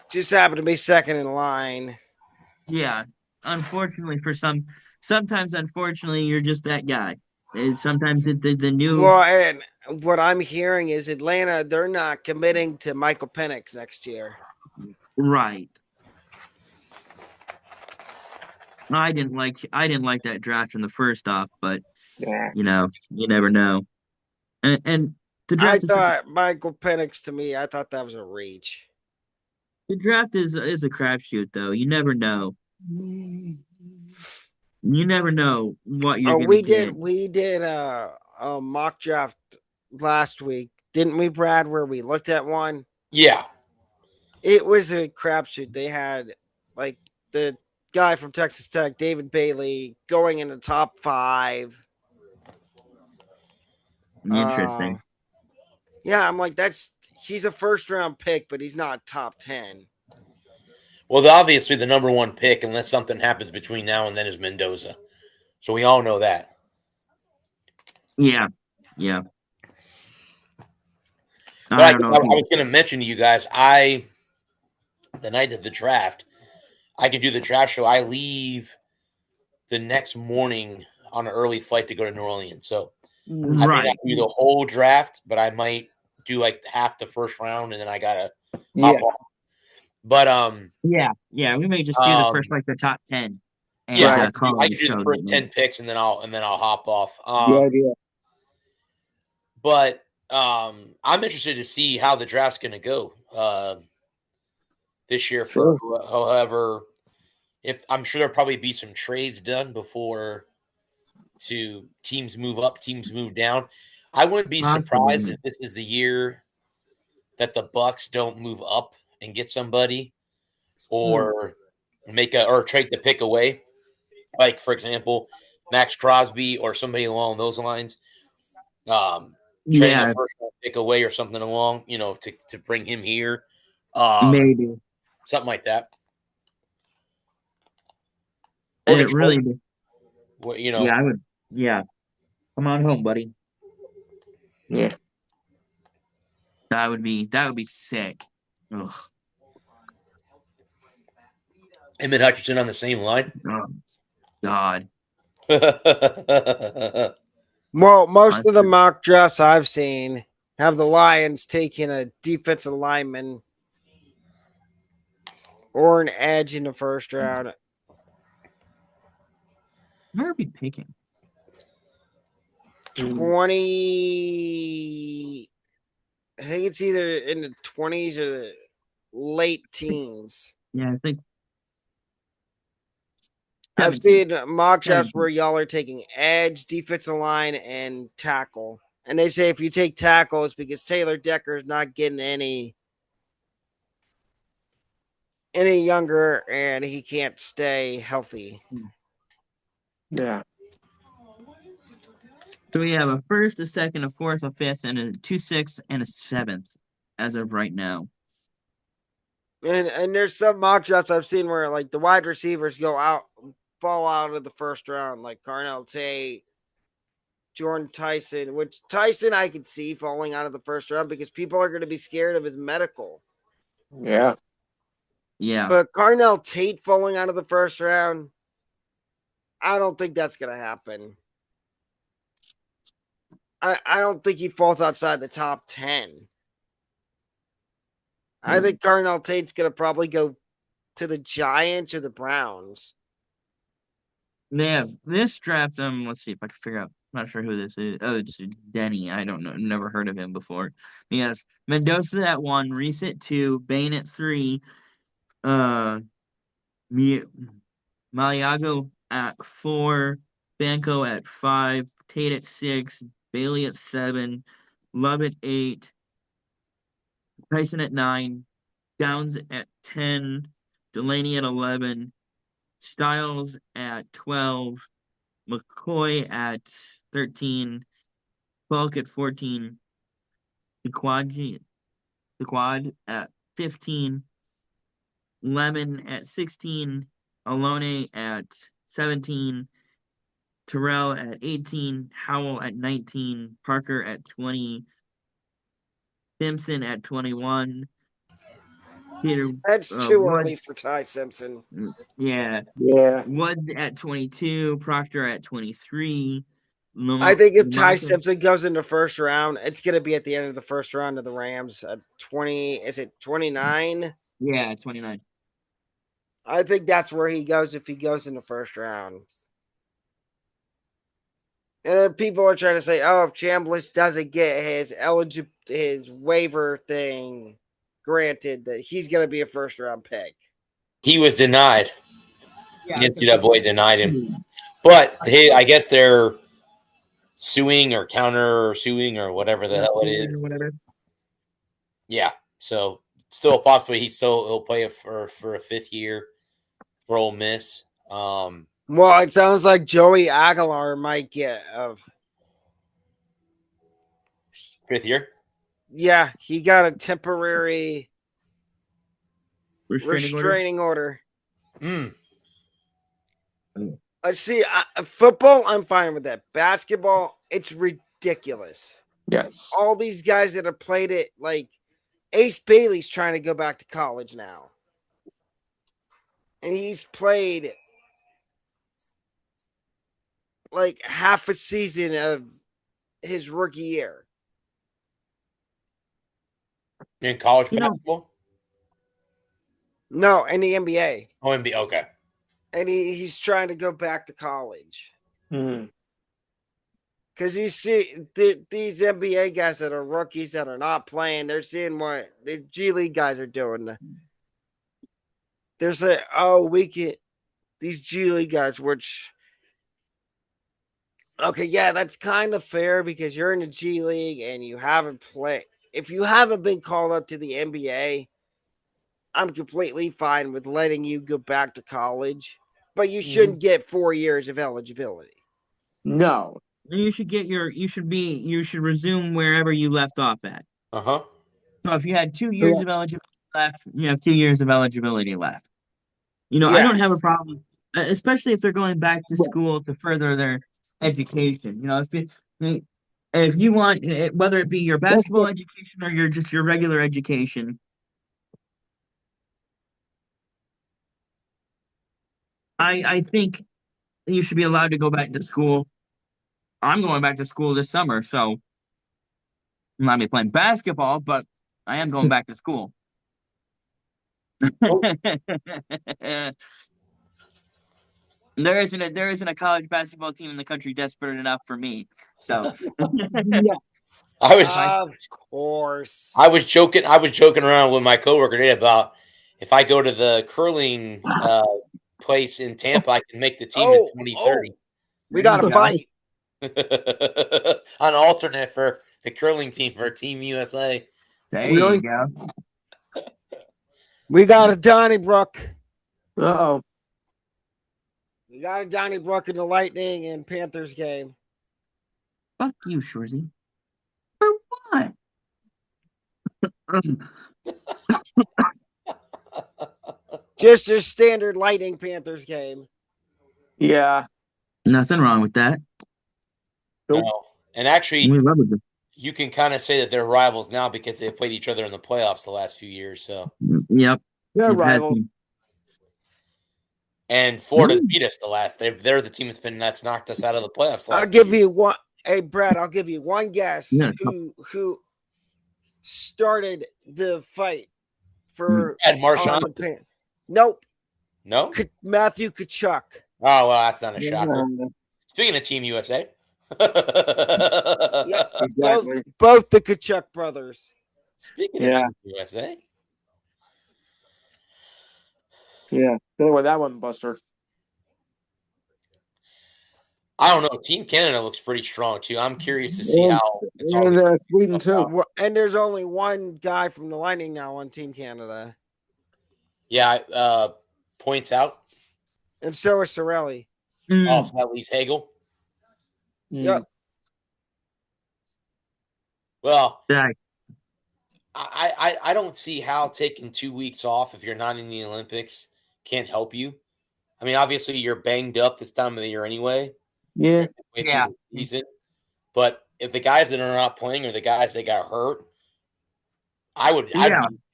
just happened to be second in line. Yeah, unfortunately sometimes unfortunately you're just that guy. And sometimes the new. Well, and what I'm hearing is Atlanta, they're not committing to Michael Penix next year. Right. I didn't like that draft in the first off, but you never know. And the draft. I thought Michael Penix to me. I thought that was a reach. The draft is a crapshoot, though. You never know. You never know what you're going to get. We did a mock draft last week, didn't we, Brad? Where we looked at one. Yeah, it was a crapshoot. They had like the guy from Texas Tech, David Bailey, going in the top 5. Interesting. Yeah, I'm like, he's a first round pick, but he's not top 10. Well, obviously the number one pick, unless something happens between now and then, is Mendoza. So we all know that. Yeah. But I don't know. I was going to mention to you guys, the night of the draft, I can do the draft show. I leave the next morning on an early flight to go to New Orleans. So I may not Right. do the whole draft, but I might do like half the first round, and then I gotta Yeah. hop off. But Yeah. We may just do the first, like the top 10. And, yeah, Right. I can do the first 10 picks, and then I'll hop off. Good idea. But I'm interested to see how the draft's going to go this year. For however, if I'm sure there'll probably be some trades done before teams move up, teams move down. I wouldn't be surprised if this is the year that the Bucks don't move up and get somebody, or trade the pick away. Like, for example, Max Crosby or somebody along those lines. Trading a first round pick away or something along, to bring him here. Maybe. Something like that. It really. Yeah, I would. Yeah. Come on home, buddy. Yeah. That would be sick. Ugh. Him and Hutchinson on the same line. Oh, God. Well, most of the mock drafts I've seen have the Lions taking a defensive lineman or an edge in the first round. Where are we picking? 20. I think it's either in the 20s or the late teens. Yeah, I think. I've seen mock drafts where y'all are taking edge, defensive line, and tackle. And they say if you take tackle, it's because Taylor Decker is not getting any younger and he can't stay healthy. Yeah. So we have a first, a second, a fourth, a fifth, and a 2, 6, and a 7th as of right now. And there's some mock drafts I've seen where like the wide receivers fall out of the first round, like Carnell Tate, Jordan Tyson, which Tyson I could see falling out of the first round because people are going to be scared of his medical. Yeah. Yeah. But Carnell Tate falling out of the first round, I don't think that's going to happen. I don't think he falls outside the top 10. I think Carnell Tate's going to probably go to the Giants or the Browns. They have this draft. Let's see if I can figure out. I'm not sure who this is. Oh, it's Denny. I don't know. Never heard of him before. Yes, Mendoza at 1, Reese at 2, Bain at 3, Maliago at 4, Banco at 5, Tate at 6, Bailey at 7, Love at 8, Tyson at 9, Downs at 10, Delaney at 11, Styles at 12, McCoy at 13, Bulk at 14, the quad at 15, Lemon at 16, Alone at 17, Terrell at 18, Howell at 19, Parker at 20, Simpson at 21. That's too early for Ty Simpson. Yeah. Yeah. Wood at 22, Proctor at 23. I think if Ty Simpson goes in the first round, it's going to be at the end of the first round of the Rams at 20. Is it 29? Yeah, 29. I think that's where he goes if he goes in the first round. And then people are trying to say, oh, if Chambliss doesn't get his waiver thing granted, that he's going to be a first round pick. He was denied. The NCAA denied him. But I guess they're suing or counter suing or whatever the hell it is. Whatever. Yeah. So still a possibility he'll play for a 5th year for Ole Miss. Well, it sounds like Joey Aguilar might get a 5th year. Yeah, he got a temporary restraining order. Mm. I see. Football, I'm fine with that. Basketball, it's ridiculous. Yes. All these guys that have played it, like Ace Bailey's trying to go back to college now. And he's played like half a season of his rookie year. In college basketball? No, in the NBA. Oh, NBA. Okay. And he's trying to go back to college. Mm-hmm. Because you see these NBA guys that are rookies that are not playing, they're seeing what the G League guys are doing. There's these G League guys, which, okay, yeah, that's kind of fair because you're in the G League and you haven't played. If you haven't been called up to the NBA, I'm completely fine with letting you go back to college, but you shouldn't get 4 years of eligibility. No. You should resume wherever you left off at. Uh-huh. So if you had 2 years of eligibility left, you have 2 years of eligibility left. I don't have a problem, especially if they're going back to school to further their education. If you want, whether it be your basketball education or your regular education, I think you should be allowed to go back to school. I'm going back to school this summer, so I'm not be playing basketball, but I am going back to school. There isn't a college basketball team in the country desperate enough for me. So Yeah. Of course. I was joking around with my coworker today about if I go to the curling place in Tampa, I can make the team in 2030. We got to fight. An alternate for the curling team for Team USA. There you go. We got a Donnybrook. Uh-oh. We got a Donnybrook in the Lightning and Panthers game. Fuck you, Shorzy. For what? Just a standard Lightning Panthers game. Yeah. Nothing wrong with that. No. And actually, we love it. You can kind of say that they're rivals now because they've played each other in the playoffs the last few years. So, yep, they're rivals. And Florida's beat us the last. They're the team that's knocked us out of the playoffs. I'll give you one. Hey, Brad, I'll give you one guess who started the fight for Ed Marchand. Nope. No. Matthew Tkachuk. Oh well, that's not a shocker. Speaking of Team USA. Yeah, exactly. Both the Tkachuk brothers. Speaking of Team USA. Yeah, go with that one, Buster. I don't know. Team Canada looks pretty strong too. I'm curious to see how it's all. And Sweden too. And there's only one guy from the Lightning now on Team Canada. Yeah, points out. And so is Sorelli. Oh, so that leaves Hagel. Yep. Well, I don't see how taking 2 weeks off if you're not in the Olympics can't help you. I mean, obviously you're banged up this time of the year anyway. Yeah. Season. But if the guys that are not playing are the guys that got hurt, I'd be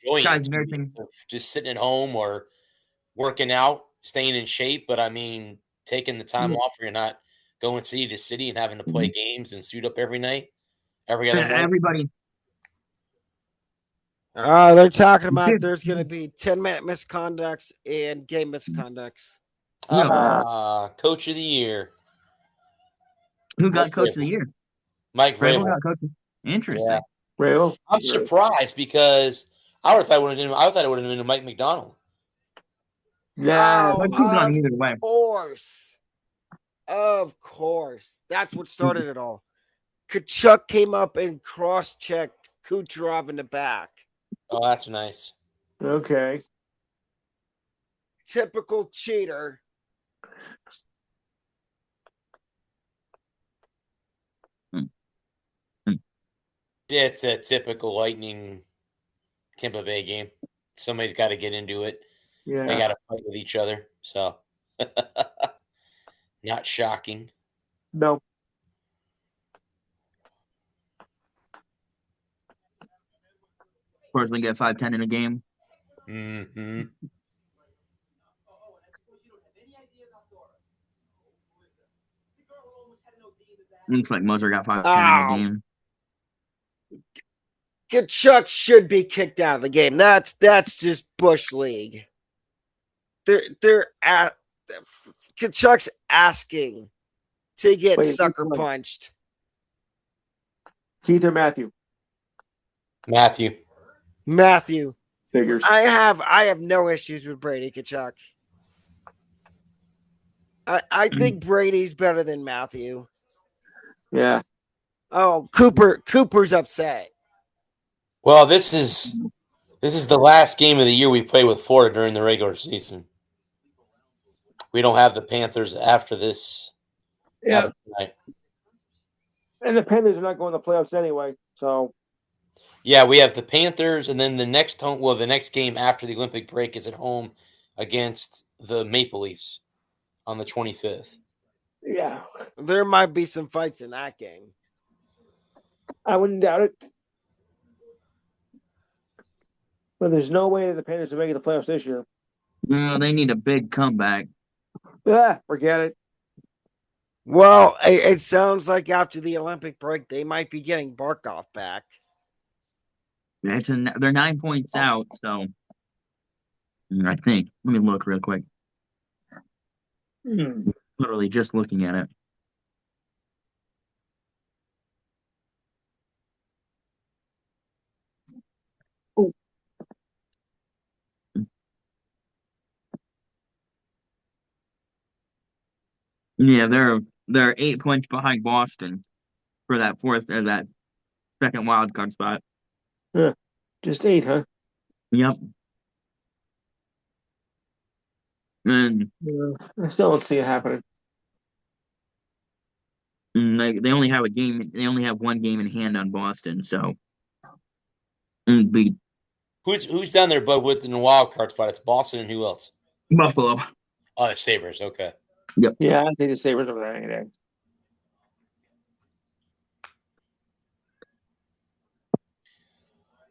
enjoying just sitting at home or working out, staying in shape. But I mean, taking the time off where you're not going city to city and having to play games and suit up every night, every other night. Everybody. They're talking about there's going to be 10-minute misconducts and game misconducts. Coach of the year. Who got Coach of the Year? Mike Vrabel got Coach. Interesting. Yeah. I'm surprised because I would have thought it would have been Mike McDonald. Yeah, Of course. That's what started it all. Tkachuk came up and cross-checked Kucherov in the back. Oh, that's nice. Okay. Typical cheater. It's a typical Lightning Tampa Bay game. somebody's got to get into it. Yeah. They got to fight with each other. So, not shocking. No. Of course, we get 5-10 in a game. Mm-hmm. Looks like Moser got 5-10 in a game. Tkachuk should be kicked out of the game. That's just Bush League. They're at Tkachuk's asking to get sucker punched. Keith or Matthew? Matthew. Figures. I have no issues with Brady Tkachuk. I think Brady's better than Matthew. Yeah. Oh, Cooper's upset. Well, this is the last game of the year we play with Florida during the regular season. We don't have the Panthers after this. Yeah. Tonight. And the Panthers are not going to the playoffs anyway, so. Yeah, we have the Panthers, and then the next game after the Olympic break is at home against the Maple Leafs on the 25th. Yeah. There might be some fights in that game. I wouldn't doubt it. But there's no way that the Panthers are making the playoffs this year. No, they need a big comeback. Yeah, forget it. Well, it sounds like after the Olympic break, they might be getting Barkov back. They're 9 points out, so I think. Let me look real quick. Literally just looking at it. Oh. Yeah, they're 8 points behind Boston for that that second wild card spot. Yeah. Just 8, huh? Yep. And I still don't see it happening. they only have one game in hand on Boston, so Who's down there, Bud, with in the wild card spot? It's Boston and who else? Buffalo. Oh, the Sabres. Okay. Yep. Yeah, I think the Sabres over there any day.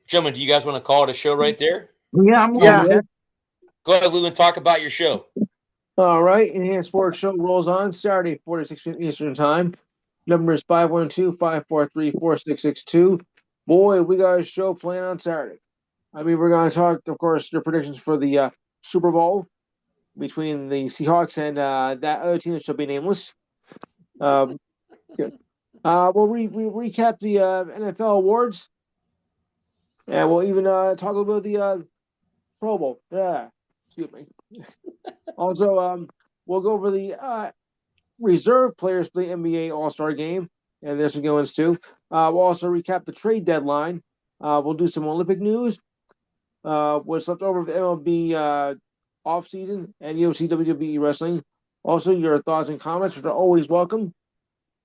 Gentlemen, do you guys want to call it a show right there? Yeah, Go ahead, Lou, and talk about your show. All right. Enhanced Sports Show rolls on Saturday, 46 Eastern Time. Number is 512-543-4662. Boy, we got a show planned on Saturday. I mean, we're going to talk, of course, your predictions for the Super Bowl between the Seahawks and that other team that shall be nameless. We'll recap the NFL awards. And we'll even talk a little bit about the Pro Bowl. Yeah, excuse me. Also, we'll go over the reserve players for the NBA All-Star Game, and there's some good ones too. We'll also recap the trade deadline. We'll do some Olympic news. What's left over of the MLB off-season and UFC WWE wrestling. Also, your thoughts and comments are always welcome.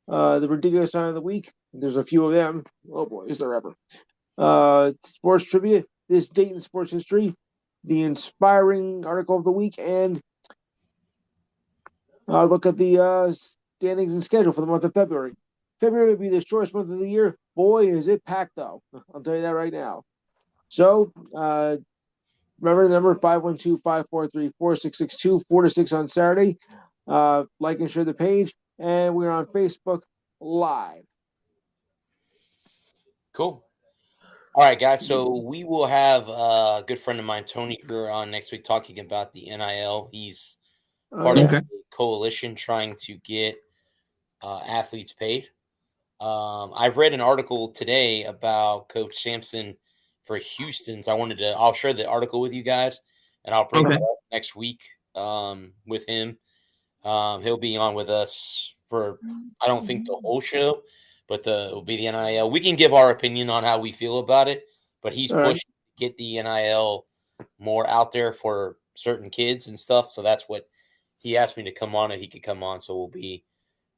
The ridiculous sign of the week. There's a few of them. Oh boy, is there ever. Sports trivia, this date in sports history, the inspiring article of the week, and look at the standings and schedule for the month of February. February will be the shortest month of the year. Boy, is it packed, though. I'll tell you that right now. So, remember the number 512-543-4662, 4 to 6 on Saturday. Like and share the page, and we're on Facebook Live. Cool. All right, guys. So we will have a good friend of mine, Tony Greer, on next week talking about the NIL. He's part of a coalition trying to get athletes paid. I read an article today about Coach Sampson for Houston's. I'll share the article with you guys, and I'll bring it up next week with him. He'll be on with us for, I don't think the whole show, but it'll be the NIL. We can give our opinion on how we feel about it, but he's pushing to get the NIL more out there for certain kids and stuff. So that's what he asked me to come on, and he could come on. So he'll be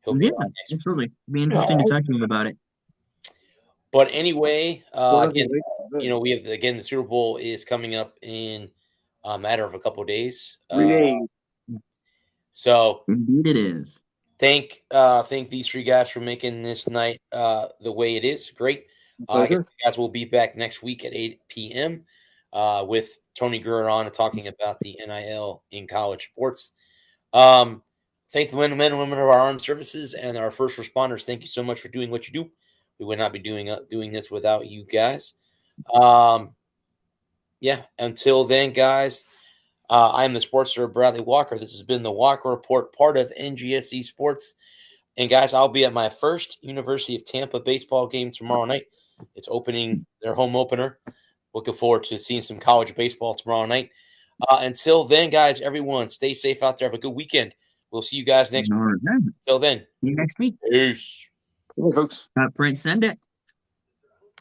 on next week. Absolutely. Be interesting to talk to him about it. But anyway, again, we have the Super Bowl is coming up in a matter of a couple of days. 3 days. So indeed it is. Thank these three guys for making this night the way it is. Great. I guess you guys will be back next week at 8 p.m. With Tony Gurr on and talking about the NIL in college sports. Thank the men and women of our armed services and our first responders. Thank you so much for doing what you do. We would not be doing this without you guys. Until then, guys, I am the sportster Bradley Walker. This has been the Walker Report, part of NGSC Sports. And, guys, I'll be at my first University of Tampa baseball game tomorrow night. It's opening their home opener. Looking forward to seeing some college baseball tomorrow night. Until then, guys, everyone, stay safe out there. Have a good weekend. We'll see you guys next week. Until then. See you next week. Peace. Hey, folks. Print, send it.